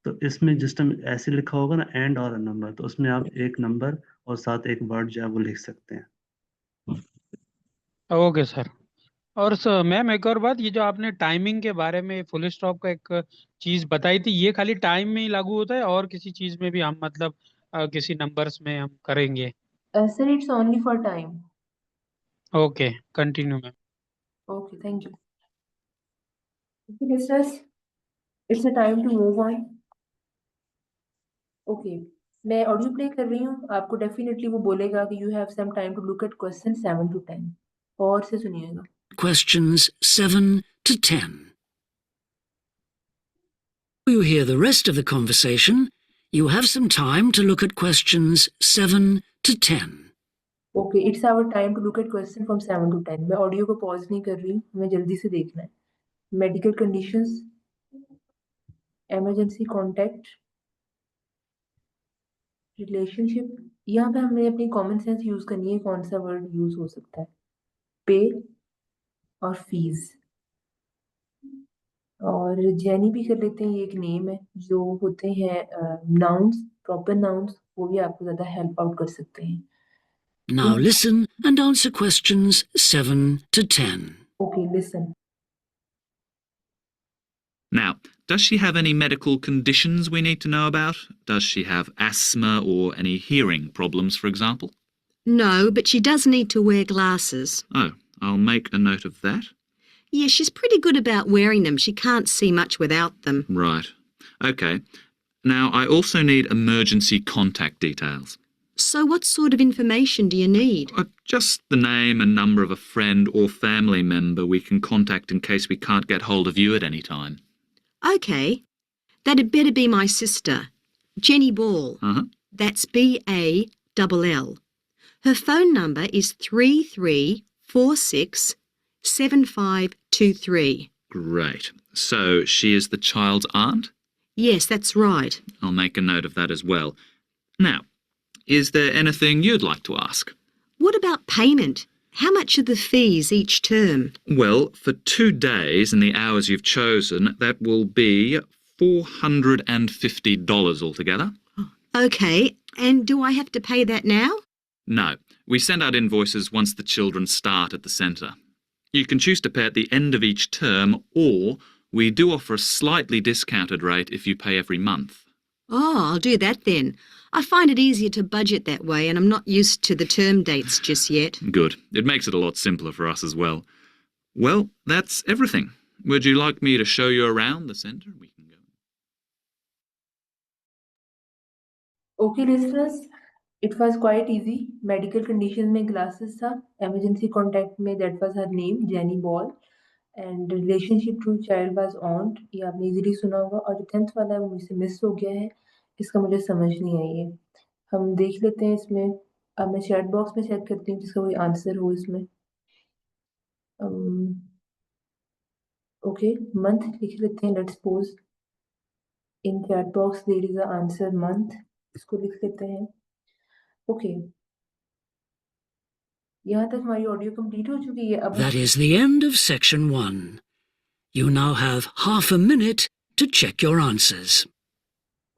तो इसमें जिस टाइम ऐसे लिखा होगा ना एंड और नंबर, तो उसमें आप एक नंबर और साथ एक वर्ड जो है वो लिख सकते हैं। Okay sir. और सर मैम एक और बात, ये जो आपने टाइमिंग के बारे में फुल स्टॉप का एक चीज बताई थी, ये खाली टाइम में ही लागू होता है और किसी चीज में भी हम मतलब किसी नंबर्स में हम करेंगे? Sir it's only for time. Okay continue ma'am. Okay, thank you. Okay, listeners, it's a time to move on. Okay, मैं ऑडियो प्ले कर रही हूँ, आपको डेफिनेटली वो बोलेगा कि you have some time to look at question 7 to 10, और से सुनिएगा। Questions 7 to 10. You hear the rest of the conversation. You have some time to look at questions 7 to 10. Okay, it's our time to look at question from 7 to 10। मैं audio को pause नहीं कर रही हूँ, हमें जल्दी से देखना है। Medical conditions, emergency contact, relationship. यहाँ पे हमें अपनी कॉमन सेंस यूज करनी है, कौन सा वर्ड यूज हो सकता है। पे और फीस, और जैनी भी कर लेते हैं, ये एक नेम है। जो होते हैं नाउन्स, प्रॉपर नाउन्स, वो भी आपको ज्यादा हेल्प आउट कर सकते हैं। Now listen and answer questions 7 to 10. Okay, listen. Now, does she have any medical conditions we need to know about? Does she have asthma or any hearing problems, for example? No, but she does need to wear glasses. Oh, I'll make a note of that. Yeah, she's pretty good about wearing them. She can't see much without them. Right. Okay. Now, I also need emergency contact details. So what sort of information do you need? Just the name and number of a friend or family member we can contact in case we can't get hold of you at any time. Okay. That'd better be my sister, Jenny Ball. Uh-huh. That's BALL. Her phone number is 33467523. Great. So she is the child's aunt? Yes, that's right. I'll make a note of that as well. Now, is there anything you'd like to ask? What about payment? How much are the fees each term? Well, for 2 days and the hours you've chosen, that will be $450 altogether. Okay, and do I have to pay that now? No, we send out invoices once the children start at the centre. You can choose to pay at the end of each term, or we do offer a slightly discounted rate if you pay every month. Oh, I'll do that then. I find it easier to budget that way, and I'm not used to the term dates just yet. Good. It makes it a lot simpler for us as well. Well, that's everything. Would you like me to show you around the centre? We can go. Okay listeners, it was quite easy. Medical condition में glasses था, emergency contact में that was her name, Jenny Ball, and relationship to child was aunt, ये आपने easily सुना होगा। और जो 10th वाला है वो मुझसे मिस हो गया है, इसका मुझे समझ नहीं आई है। हम देख लेते हैं इसमें। अब मैं चैट बॉक्स में चेक करती हूँ जिसका कोई आंसर हो इसमें। ओके, मंथ लिख लेते हैं, let's suppose in chat box there is a answer month, इसको लिख लेते हैं। ओके, यहाँ तक हमारी ऑडियो कंप्लीट हो चुकी है। अब That is the end of section 1. You now have half a minute to check your answers.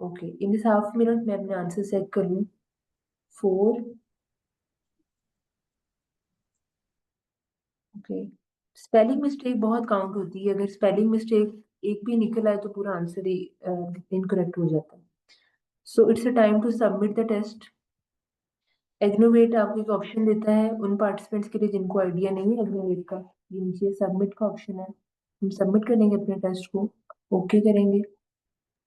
Okay, in this half minute मैं अपने आंसर चेक कर लूँ। 4, ओके। स्पेलिंग मिस्टेक बहुत काउंट होती है, अगर स्पेलिंग मिस्टेक एक भी निकल आए तो पूरा आंसर ही इनकरेक्ट हो जाता है। So it's a time to submit the test. एग्नोवेट आपको एक ऑप्शन देता है उन पार्टिसिपेंट्स के लिए जिनको आइडिया नहीं है एग्नोवेट का। ये नीचे सबमिट का ऑप्शन है, हम सबमिट करेंगे अपने टेस्ट को, ओके करेंगे।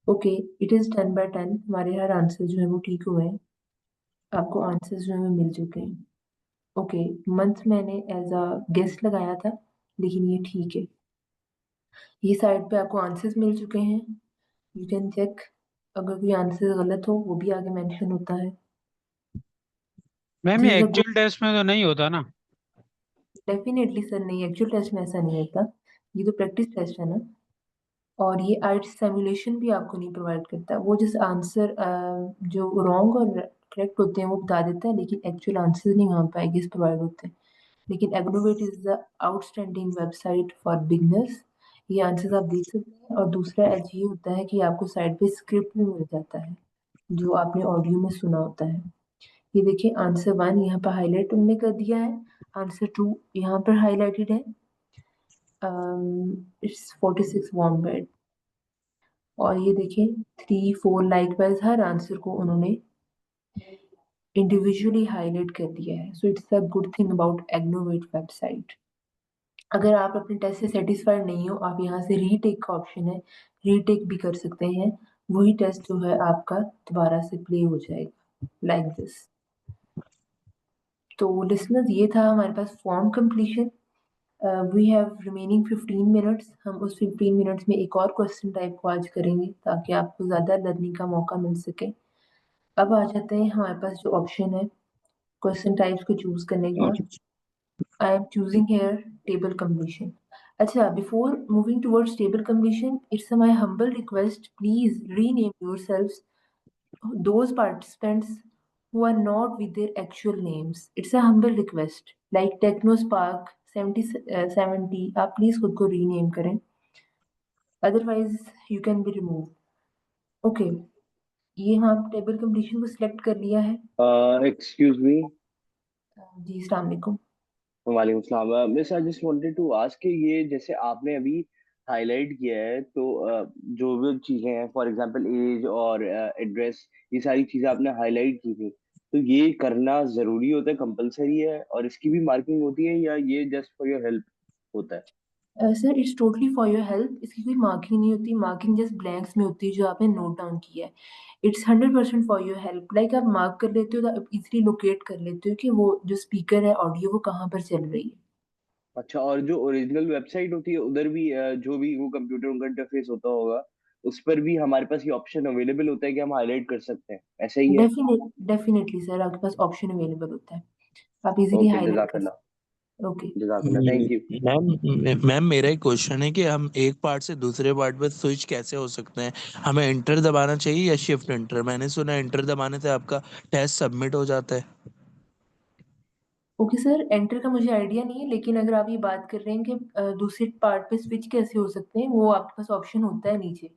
ओके, इट इज 10 by 10, हमारे हर आंसर जो है वो ठीक हुए हैं, आपको आंसर्स जो है वो मिल चुके हैं। ओके, मंथ मैंने एज अ गेस्ट लगाया था, लेकिन ये ठीक है। ये साइड पे आपको आंसर्स मिल चुके हैं, यू कैन चेक। अगर कोई आंसर गलत हो वो भी आगे मेंशन होता है। मैम दिस ये इज अ एक्चुअल टेस्ट में तो नहीं होता ना? डेफिनेटली सर, नहीं एक्चुअल टेस्ट में ऐसा नहीं होता, ये तो प्रैक्टिस टेस्ट है ना। और ये आइट्स सिमुलेशन भी आपको नहीं प्रोवाइड करता, वो जैसे आंसर जो रॉन्ग और करेक्ट होते हैं वो बता देता है, लेकिन एक्चुअल आंसर नहीं वहाँ पे आई गेस प्रोवाइड होते हैं। लेकिन एग्नोवेट is the outstanding website for beginners, ये आंसर्स आप देख सकते हैं। और दूसरा एज ये होता है कि आपको साइड पे स्क्रिप्ट भी मिल जाता है जो आपने ऑडियो में सुना होता है। ये देखिए आंसर 1 यहाँ पर हाईलाइट हमने कर दिया है, आंसर 2 यहाँ पर हाईलाइटेड है, इट्स 46 वार्म बेड। और ये देखिए 3 4 लाइकवाइज हर आंसर को उन्होंने इंडिविजुअली हाईलाइट कर दिया है। So it's a good thing about एग्नोवेट वेबसाइट। अगर आप अपने टेस्ट से सेटिस्फाइड नहीं हो, आप यहाँ से रीटेक का ऑप्शन है, रीटेक भी कर सकते हैं, वही टेस्ट जो है आपका दोबारा से प्ले हो जाएगा लाइक दिस। तो लिसनर्स, ये था हमारे पास form completion. We have remaining 15 minutes, हम उस 15 मिनट्स में एक और क्वेश्चन टाइप को आज करेंगे ताकि आपको ज़्यादा लर्निंग का मौका मिल सके। अब आ जाते हैं हमारे पास जो ऑप्शन है क्वेश्चन टाइप्स को चूज करने का। I am choosing here table completion. अच्छा, before moving towards table completion, it's my humble request, please rename yourselves those participants who are not with their actual names. It's a humble request. Like TechnoSpark 70, आप please खुद को rename करें, otherwise you can be remove. Okay, ये हाँ table completion को select कर लिया है। Excuse me. जी अस्सलाम वालेकुम। वालेकुम सलाम। Miss I just wanted to ask कि ये जैसे आपने अभी हाईलाइट किया है तो जो भी चीजें हैं फॉर एग्जांपल एज और एड्रेस, ये सारी चीजें आपने हाईलाइट की थी, तो ये करना जरूरी होता है, कंपलसरी है और इसकी भी मार्किंग होती है या ये जस्ट फॉर योर हेल्प होता है? Sir it's totally for your help, इसकी कोई मार्किंग नहीं होती, मार्किंग जस्ट ब्लैंक्स में होती है जो आपने नोट डाउन किया है। It's 100% for your help. Like आप मार्क कर लेते हो तो आप इजीली लोकेट कर लेते हो कि वो जो स्पीकर है ऑडियो वो कहाँ पर चल रही है। अच्छा, और जो ओरिजिनल वेबसाइट होती है उधर भी जो भी वो कंप्यूटर उनका इंटरफेस होता होगा, उस पर भी हमारे पास ये ऑप्शन अवेलेबल होता है कि हम हाईलाइट कर सकते हैं, ऐसा ही है? डेफिनेटली सर, आपके पास ऑप्शन अवेलेबल होता है, आप इजीली ओके, हाईलाइट कर जजाकल्ला। सकते हैं। ओके, जजाकल्ला, थैंक यू। मैम मेरा एक क्वेश्चन है कि हम एक पार्ट से दूसरे पार्ट पर स्विच कैसे हो सकते हैं? हमें एंटर दबाना चाहिए या शिफ्ट एंटर? मैंने सुना एंटर दबाने से आपका टेस्ट सबमिट हो जाता है। ओके सर, एंटर का मुझे आइडिया नहीं है, लेकिन अगर आप ये बात कर रहे हैं कि दूसरे पार्ट पे स्विच कैसे हो सकते हैं, वो आपके पास ऑप्शन होता है नीचे।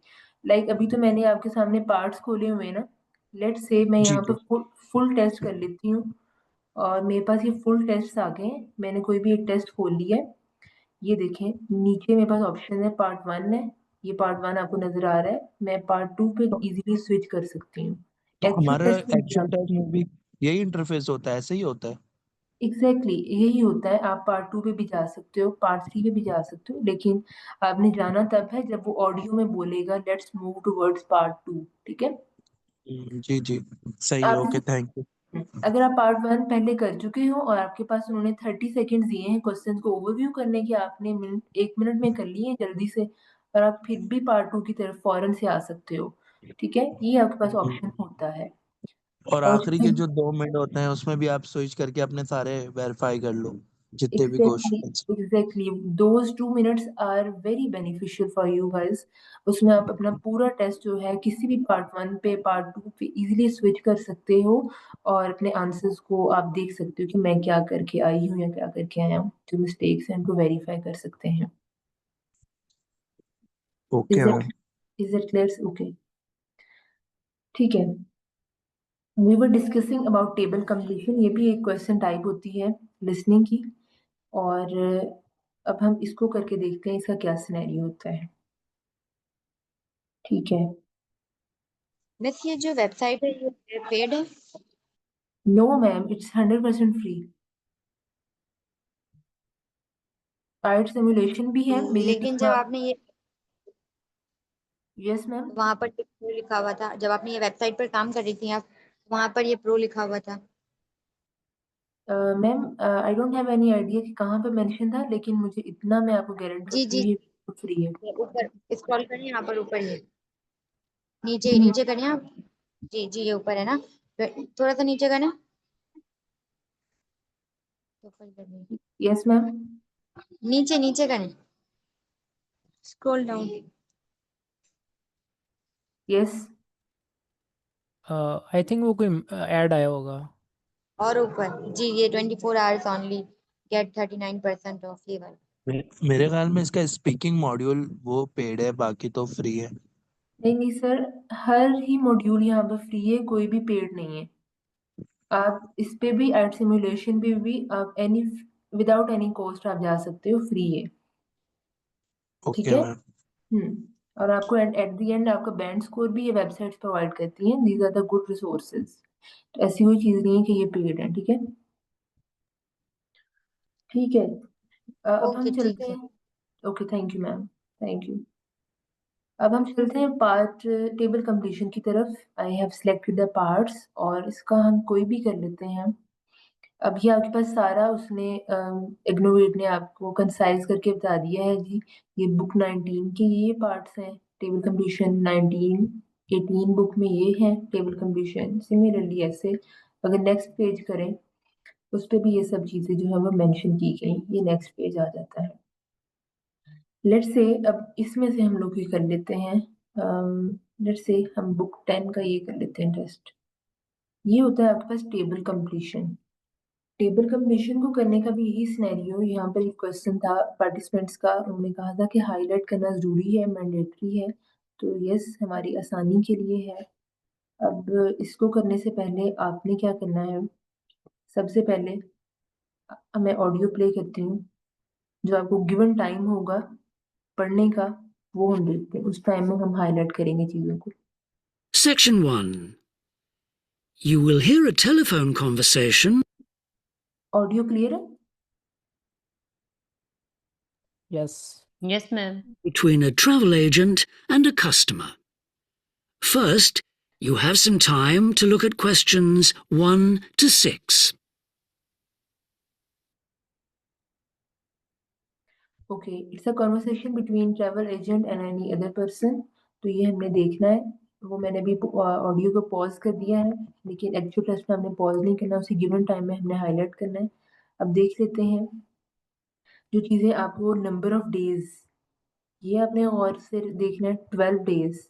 लाइक अभी तो मैंने आपके सामने पार्ट्स खोले हुए हैं ना, लेट्स से मैं जी यहाँ जी। पर फुल टेस्ट कर लेती हूँ और मेरे पास ये फुल टेस्ट आ गए हैं, मैंने कोई भी एक टेस्ट खोल लिया है। ये देखें नीचे मेरे पास ऑप्शन है, पार्ट 1 है, ये पार्ट 1 आपको नजर आ रहा है, मैं पार्ट 2 पे तो, इजीली स्विच कर सकती हूँ। तो एक्चुअल हमारा टेस्ट में क्या, एक्चुअल टेस्ट में भी यही इंटरफेस होता है, ऐसे ही होता है? एग्जैक्टली यही होता है, आप पार्ट 2 पे भी जा सकते हो, पार्ट 3 पे भी जा सकते हो, लेकिन आपने जाना तब है जब वो ऑडियो में बोलेगा लेट्स मूव टुवर्ड्स पार्ट 2, ठीक है। जी जी, सही है, आप ओके थैंक यू। अगर आप पार्ट 1 पहले कर चुके हो और आपके पास उन्होंने 30 सेकेंड दिए हैं क्वेश्चन को ओवरव्यू करने के, आपने एक मिनट में कर लिए हैं जल्दी से, और आप फिर भी पार्ट 2 की तरफ फौरन से आ सकते हो, ठीक है, ये आपके पास ऑप्शन होता है। और और आखिरी के जो 2 मिनट होते हैं उसमें भी आप स्विच करके अपने सारे वेरीफाई कर लो, जितने भी exactly questions. Exactly those 2 minutes are very beneficial for you guys. उसमें आप अपना पूरा टेस्ट जो है किसी भी पार्ट 1 पे पार्ट 2 पे इजीली स्विच कर सकते हो और अपने आंसर्स को आप देख सकते हो कि मैं क्या करके आई हूँ या क्या करके आया हूँ, जो मिस्टेक्स हैं उनको वेरीफाई कर सकते हैं। Okay ma'am. Is it clear? Okay, ठीक है। We were discussing about table completion, ये भी एक क्वेश्चन टाइप होती है लिसनिंग की, और अब हम इसको करके देखते हैं इसका क्या सिनेरियो होता है, ठीक है। मिस ये जो वेबसाइट है ये पेड है? No ma'am, it's 100% free. Art simulation भी है मेरी लेकिन तरफ जब आप। आपने ये यस मैम। वहां पर प्रो लिखा हुआ था, जब आपने ये वेबसाइट पर काम कर रही थी आप, वहां पर ये प्रो लिखा हुआ था। Ma'am I don't have any idea कि कहाँ पे मेंशन था, लेकिन मुझे इतना मैं आपको गारंटी जी करती जी, हूँ ये फ्री है। ये ऊपर स्क्रॉल करिए, यहाँ पर ऊपर ही नीचे हम्म। नीचे करिए आप। जी जी, ये ऊपर है ना, थोड़ा सा नीचे करें, ऊपर करिए, यस मैम। नीचे नीचे करें, scroll down, yes. I think वो कोई ऐड आया होगा। और ऊपर जी, ये 24 आवर्स ओनली, गेट 39% ऑफ, ये वाला। मेरे ख्याल में इसका स्पीकिंग मॉड्यूल वो पेड है, बाकी तो फ्री है। नहीं नहीं सर, हर ही मॉड्यूल यहाँ पर फ्री है, कोई भी पेड नहीं है। आप इस पे भी एड सिमुलेशन पे भी आप एनी विदाउट एनी कॉस्ट आप जा सकते हो, फ्री है। ठीक ओके है। मैम। और आपको एट द एंड आपका बैंड स्कोर भी ये वेबसाइट्स प्रोवाइड करती हैं। These are the good resources. तो ऐसी कोई चीज़ नहीं है कि ये पेड है। ठीक है। ठीक है। अब ओके हम ठीक चलते है। हैं। Okay, thank you ma'am. Thank you. अब हम चलते हैं पार्ट टेबल कंप्लीशन की तरफ। I have selected the parts और इसका हम कोई भी कर लेते हैं। अब ये आपके पास सारा उसने इग्नोवेट ने आपको कंसाइज करके बता दिया है जी। ये बुक 19 के ये पार्ट्स हैं। टेबल कंप्लीशन 19 18 बुक में ये है टेबल कंप्लीशन। सिमिलरली ऐसे अगर नेक्स्ट पेज करें उस पे भी ये सब चीज़ें जो है वो मेंशन की गई, ये नेक्स्ट पेज आ जाता है। लेट्स से अब इसमें से हम लोग ये कर लेते हैं। लेट्स से हम बुक 10 का ये कर लेते हैं टेस्ट। ये होता है आपके पास टेबल कंप्लीशन। टेबल कंप्लीशन को करने का भी यही सिनेरियो, यहाँ पर एक क्वेश्चन था पार्टिसिपेंट्स का, उन्होंने कहा था कि हाईलाइट करना ज़रूरी है, मैंडेटरी है। तो यस, हमारी आसानी के लिए है। अब इसको करने से पहले आपने क्या करना है, सबसे पहले मैं ऑडियो प्ले करती हूँ। जो आपको गिवन टाइम होगा पढ़ने का वो हम देखते हैं, उस टाइम में हम हाईलाइट करेंगे चीज़ों को। Section 1. You will hear a telephone conversation. Audio clear है? Yes. Yes ma'am. Between a travel agent and a customer. First, you have some time to look at questions 1 to 6. Okay, it's a conversation between travel agent and any other person. तो ये हमने देखना है। वो मैंने भी audio को pause कर दिया है, लेकिन एक्चुअल टेस्ट में हमने पॉज नहीं करना, उसी गिवन टाइम में हमने हाईलाइट करना है। अब देख लेते हैं जो चीज़ें आपको नंबर ऑफ डेज, ये आपने और से देखना है। 12 डेज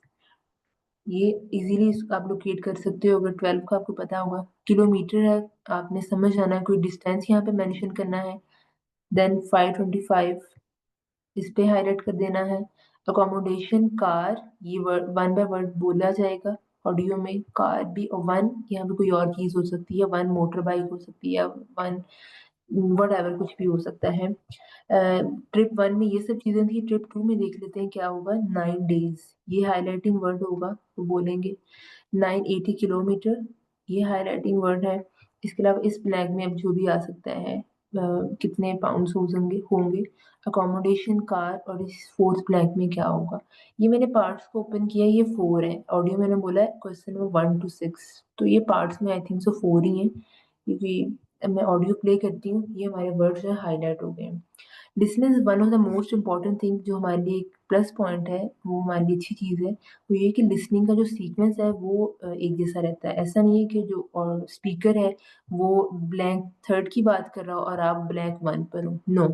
ये इजीली आप लोकेट कर सकते हो अगर 12 का आपको पता होगा। किलोमीटर है, आपने समझ आना है, कोई डिस्टेंस यहाँ पे मेंशन करना है। देन 525 इस पे हाईलाइट कर देना है। अकोमोडेशन कार, ये वर्ड वन बाय वर्ड बोला जाएगा ऑडियो में। कार भी, और वन यहाँ पे कोई और चीज़ हो सकती है, वन मोटर बाइक हो सकती है, वन वट कुछ भी हो सकता है। ट्रिप 1 में ये सब चीज़ें थी। ट्रिप 2 में देख लेते हैं क्या होगा। 9 डेज, ये हाईलाइटिंग वर्ड होगा, वो बोलेंगे। 980 किलोमीटर, ये हाईलाइटिंग वर्ड है। इसके अलावा इस ब्लैक में अब जो भी आ सकता है, कितने पाउंड्स होंगे। अकोमोडेशन कार, और इस फोर्थ ब्लैक में क्या होगा। ये मैंने पार्ट्स को ओपन किया, ये 4 है। ऑडियो मैंने बोला है क्वेश्चन में 1 to 6, तो ये पार्ट्स में आई थिंक सो 4 ही हैं, क्योंकि मैं ऑडियो प्ले करती हूँ, ये हमारे वर्ड्स जो है हाईलाइट हो गए हैं। Listening is one of the most important thing, जो हमारे लिए एक प्लस पॉइंट है, वो हमारे लिए अच्छी चीज़ है। वो ये कि लिसनिंग का जो सीक्वेंस है वो एक जैसा रहता है। ऐसा नहीं है कि जो और स्पीकर है वो ब्लैंक थर्ड की बात कर रहा हो और आप ब्लैंक 1 पर हो। नो,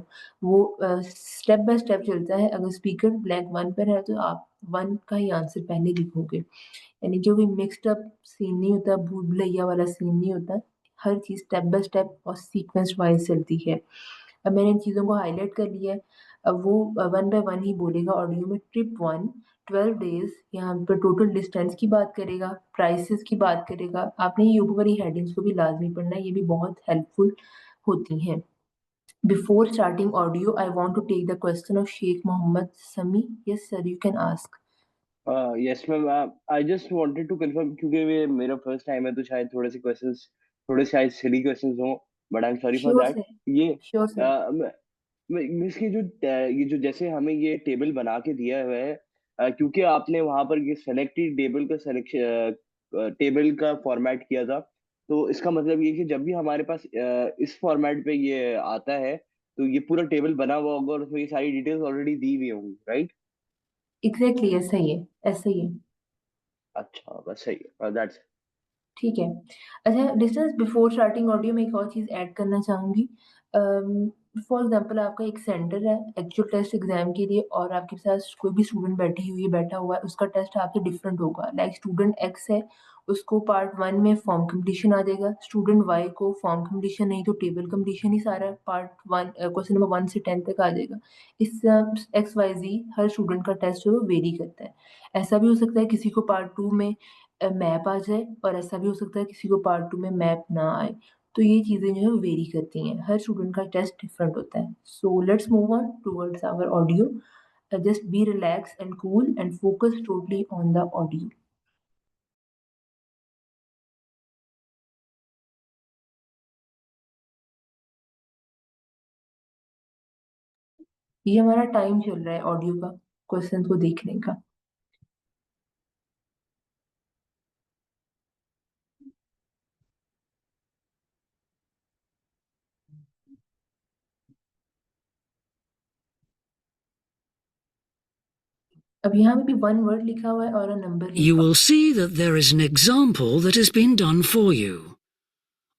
वो स्टेप बाय स्टेप चलता है। अगर स्पीकर ब्लैंक 1 पर है तो आप 1 का ही आंसर पहले लिखोगे। यानी जो भी मिक्स्ड अप सीन नहीं होता, भूल भुलैया वाला सीन नहीं होता। हर चीज़ स्टेप बाय स्टेप और सीक्वेंस वाइज चलती है। अब मैंने इन चीज़ों को हाईलाइट कर लिया है। अब वो 1 बाय 1 ही बोलेगा ऑडियो में। ट्रिप 1 12 डेज़, यहाँ पे टोटल डिस्टेंस की बात करेगा, प्राइसेस की बात करेगा। आपने ये ऊपर वाली हेडिंग्स को भी लाज़मी पढ़ना है, ये भी बहुत हेल्पफुल होती हैं। Before starting audio, I want to take the question of Sheikh Mohammad Sami. Yes sir, you can ask. Yes ma'am, I just wanted to confirm, क्योंकि ये मेरा फर्स्ट टाइम है तो शायद थोड़े से क्वेश्चंस थोड़े शायद सिली क्वेश्चंस हों, but I am sorry for sure that. Sir, ये श्योर सर। मिस की जो ये जो जैसे हमें ये टेबल बना के दिया हुआ है, क्योंकि आपने वहां पर ये सेलेक्टेड टेबल का टेबल का फॉर्मेट किया था, तो इसका मतलब ये कि जब भी हमारे पास इस फॉर्मेट पे ये आता है, तो ये पूरा टेबल बना हुआ होगा और उसमें ये सारी डिटेल्स ऑलरेडी दी हुई होंगी, राइट? एग्जैक्टली ऐसा ही है, ऐसा ही है। अच्छा, बस सही है, दैट्स। ठीक है। अच्छा डिस्टेंस, बिफोर स्टार्टिंग ऑडियो में एक और चीज़ ऐड करना चाहूँगी। फॉर एग्जांपल आपका एक सेंटर है एक्चुअल टेस्ट एग्जाम के लिए, और आपके पास कोई भी स्टूडेंट बैठा हुआ है, उसका टेस्ट आपसे डिफरेंट होगा। लाइक स्टूडेंट एक्स है, उसको पार्ट 1 में फॉर्म कंप्लीशन आ जाएगा, स्टूडेंट वाई को फॉर्म कंप्लीशन नहीं तो टेबल कंप्लीशन ही सारा पार्ट 1 क्वेश्चन नंबर 1 से 10 तक आ जाएगा। इस एक्स वाई जी हर स्टूडेंट का टेस्ट जो है वो वेरी करता है। ऐसा भी हो सकता है किसी को पार्ट 2 में मैप आ जाए, और ऐसा भी हो सकता है किसी को पार्ट 2 में मैप ना आए। तो ये चीज़ें जो है वेरी करती हैं, हर स्टूडेंट का टेस्ट डिफरेंट होता है। So let's move on towards our audio. Just be relax and cool and focus totally on the audio. ये हमारा टाइम चल रहा है ऑडियो का, क्वेश्चन को देखने का। अब यहाँ पे भी वन वर्ड लिखा हुआ है और अ नंबर लिखा You हुआ will see that there is an example that has been done for you.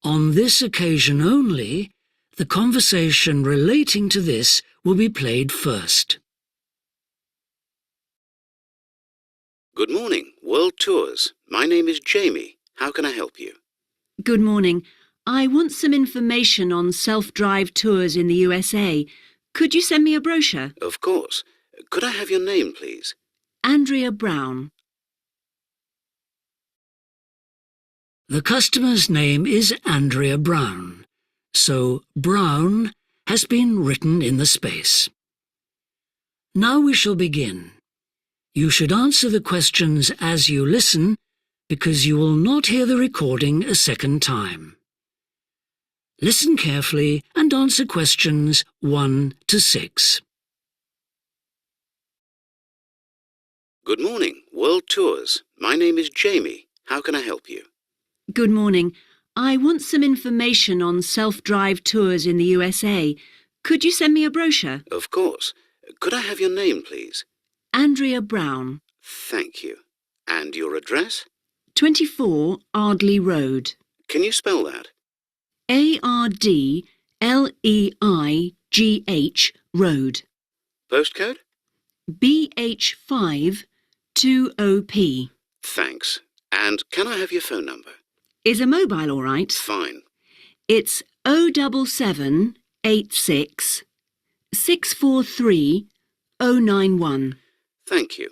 On this occasion only, the conversation relating to this will be played first. Good morning, World Tours. My name is Jamie. How can I help you? Good morning. I want some information on self-drive tours in the USA. Could you send me a brochure? Of course. Could I have your name, please? Andrea Brown. The customer's name is Andrea Brown, so Brown has been written in the space. Now we shall begin. You should answer the questions as you listen, because you will not hear the recording a second time. Listen carefully and answer questions 1 to 6. Good morning, World Tours. My name is Jamie. How can I help you? Good morning. I want some information on self-drive tours in the USA. Could you send me a brochure? Of course. Could I have your name, please? Andrea Brown. Thank you. And your address? 24 Ardley Road. Can you spell that? ArdLeigh Road. Postcode? BH5 2OP. Thanks. And can I have your phone number? Is a mobile all right? Fine. It's 07786 643 091. Thank you.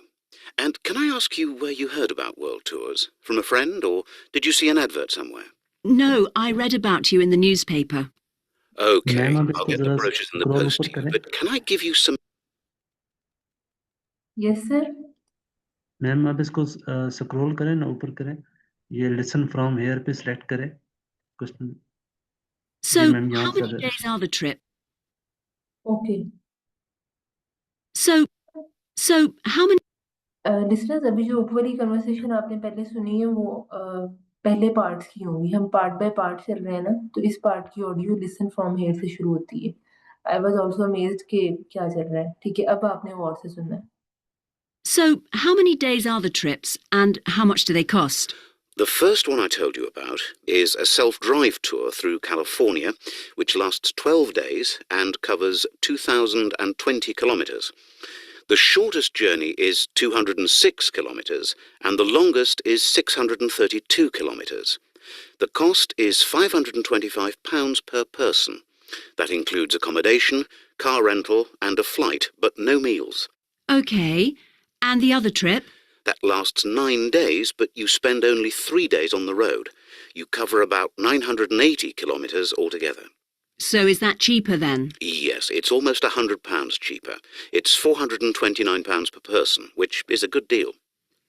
And can I ask you where you heard about World Tours? From a friend, or did you see an advert somewhere? No, I read about you in the newspaper. Okay, ma'am आप I'll इसको get the जरा brochures in the scroll post ऊपर to you, करें। but can I give you some... yes sir. Ma'am आप इसको scroll करें ना, ऊपर करें, ये लिसन फ्रॉम हेयर पे सिलेक्ट करें क्वेश्चन। So, जी मैम, यहाँ how many से days are the trip? Okay. So, how many... listeners, अभी जो ऊपर वाली कन्वर्सेशन आपने पहले सुनी है वो पहले पार्ट्स की होंगी। हम पार्ट बाय पार्ट चल रहे हैं ना, तो इस पार्ट की ऑडियो लिसन फ्रॉम हेयर से शुरू होती है। आई वाज आल्सो अमेज्ड कि क्या चल रहा है। ठीक है, अब आपने वो और से सुनना है। So, how many days are the trips and how much do they cost? The first one I told you about is a self-drive tour through California, which lasts 12 days and covers 2,020 kilometers. The shortest journey is 206 kilometers, and the longest is 632 kilometers. The cost is £525 per person. That includes accommodation, car rental, and a flight, but no meals. Okay, and the other trip? That lasts 9 days, but you spend only 3 days on the road. You cover about 980 kilometres altogether. So is that cheaper then? Yes, it's almost £100 cheaper. It's £429 per person, which is a good deal.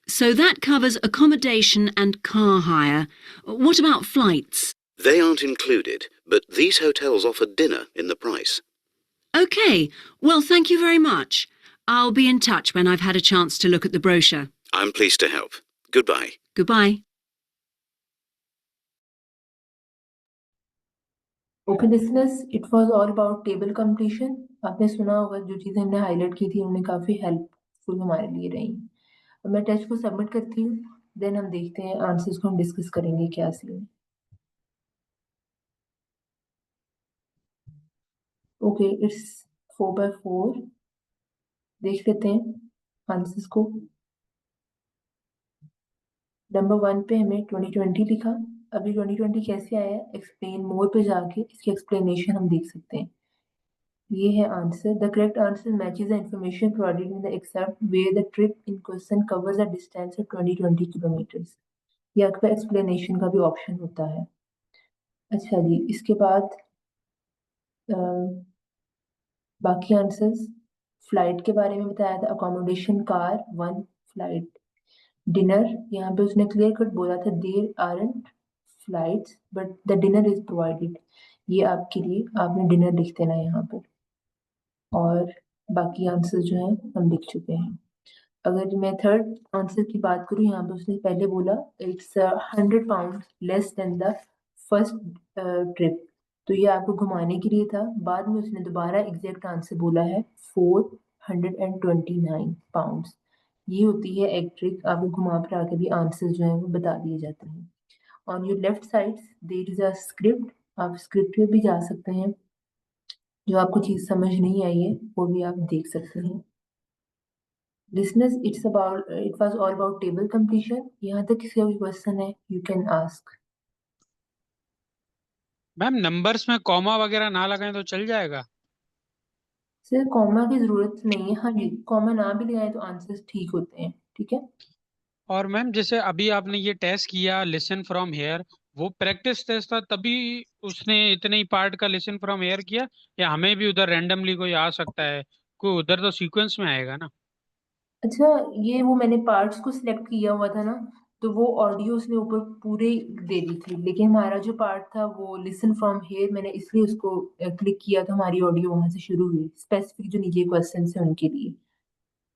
So that covers accommodation and car hire. What about flights? They aren't included, but these hotels offer dinner in the price. OK, well, thank you very much. I'll be in touch when I've had a chance to look at the brochure. I'm pleased to help. Goodbye. Goodbye. Okay listeners, it was all about table completion. आपने सुना होगा जो चीज़ें हमने highlight की थी उनमें काफ़ी हेल्पफुल हमारे लिए रही। अब मैं टेस्ट को सबमिट करती हूँ, देन हम देखते हैं आंसर्स को हम डिस्कस करेंगे क्या सीन। Okay, it's 4/4। देख लेते हैं आंसर्स को। नंबर 1 पे हमें 2020 लिखा। अभी 2020 कैसे आया, एक्सप्लेन मोर पे जाके इसकी एक्सप्लेनेशन हम देख सकते हैं। ये है answer. The correct answer matches the information provided in the excerpt where the trip in question covers a distance of 20 kilometres. ये आपका एक्सप्लेनेशन का भी ऑप्शन होता है। अच्छा जी, इसके बाद बाकी आंसर्स। फ्लाइट के बारे में बताया था, अकोमोडेशन कार 1, फ्लाइट डिनर, यहाँ पे उसने क्लियर कट बोला था there aren't flights but the dinner is provided. ये आपके लिए, आपने डिनर लिख देना यहाँ पर। और बाकी आंसर जो है हम लिख चुके हैं। अगर मैं थर्ड आंसर की बात करूँ, यहाँ पे उसने पहले बोला it's 100 pound less than the first trip, तो ये आपको घुमाने के लिए था। बाद में उसने दोबारा एग्जैक्ट आंसर बोला है 429 पाउंड्स। ये होती है एक ट्रिक, आपको घुमा फिरा के भी आंसर जो है वो बता दिए जाते हैं। On your left side there is a script, आप स्क्रिप्ट में भी जा सकते हैं। जो आपको चीज समझ नहीं आई है वो भी आप देख सकते हैं। Listeners, it was all about table completion. यहाँ तक किसी का भी क्वेश्चन है, you can ask. Ma'am numbers में कॉमा वगैरह ना लगाएं तो चल जाएगा? सर कॉमा की जरूरत नहीं है। हाँ जी, कॉमा ना भी लगाएं तो आंसर्स ठीक होते हैं। ठीक है। और मैम जैसे अभी आपने ये टेस्ट किया लिसन फ्रॉम हेयर, वो प्रैक्टिस टेस्ट था तभी उसने इतने ही पार्ट का लिसन फ्रॉम हेयर किया, या हमें भी उधर रैंडमली कोई आ सकता है? कोई उधर तो सीक्वेंस में आएगा ना? अच्छा, ये वो मैंने पार्ट्स को सिलेक्ट किया हुआ था ना, तो वो ऑडियो उसने ऊपर पूरे दे दी थी, लेकिन हमारा जो पार्ट था वो लिसन फ्रॉम हेयर, मैंने इसलिए उसको क्लिक किया था, हमारी ऑडियो वहां से शुरू हुई। स्पेसिफिक जो नीचे क्वेश्चन है उनके लिए।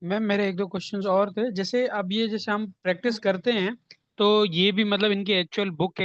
मैम मेरे एक दो क्वेश्चंस और थे, जैसे अब ये जैसे हम प्रैक्टिस करते हैं तो ये भी मतलब इनकी एक्चुअल बुक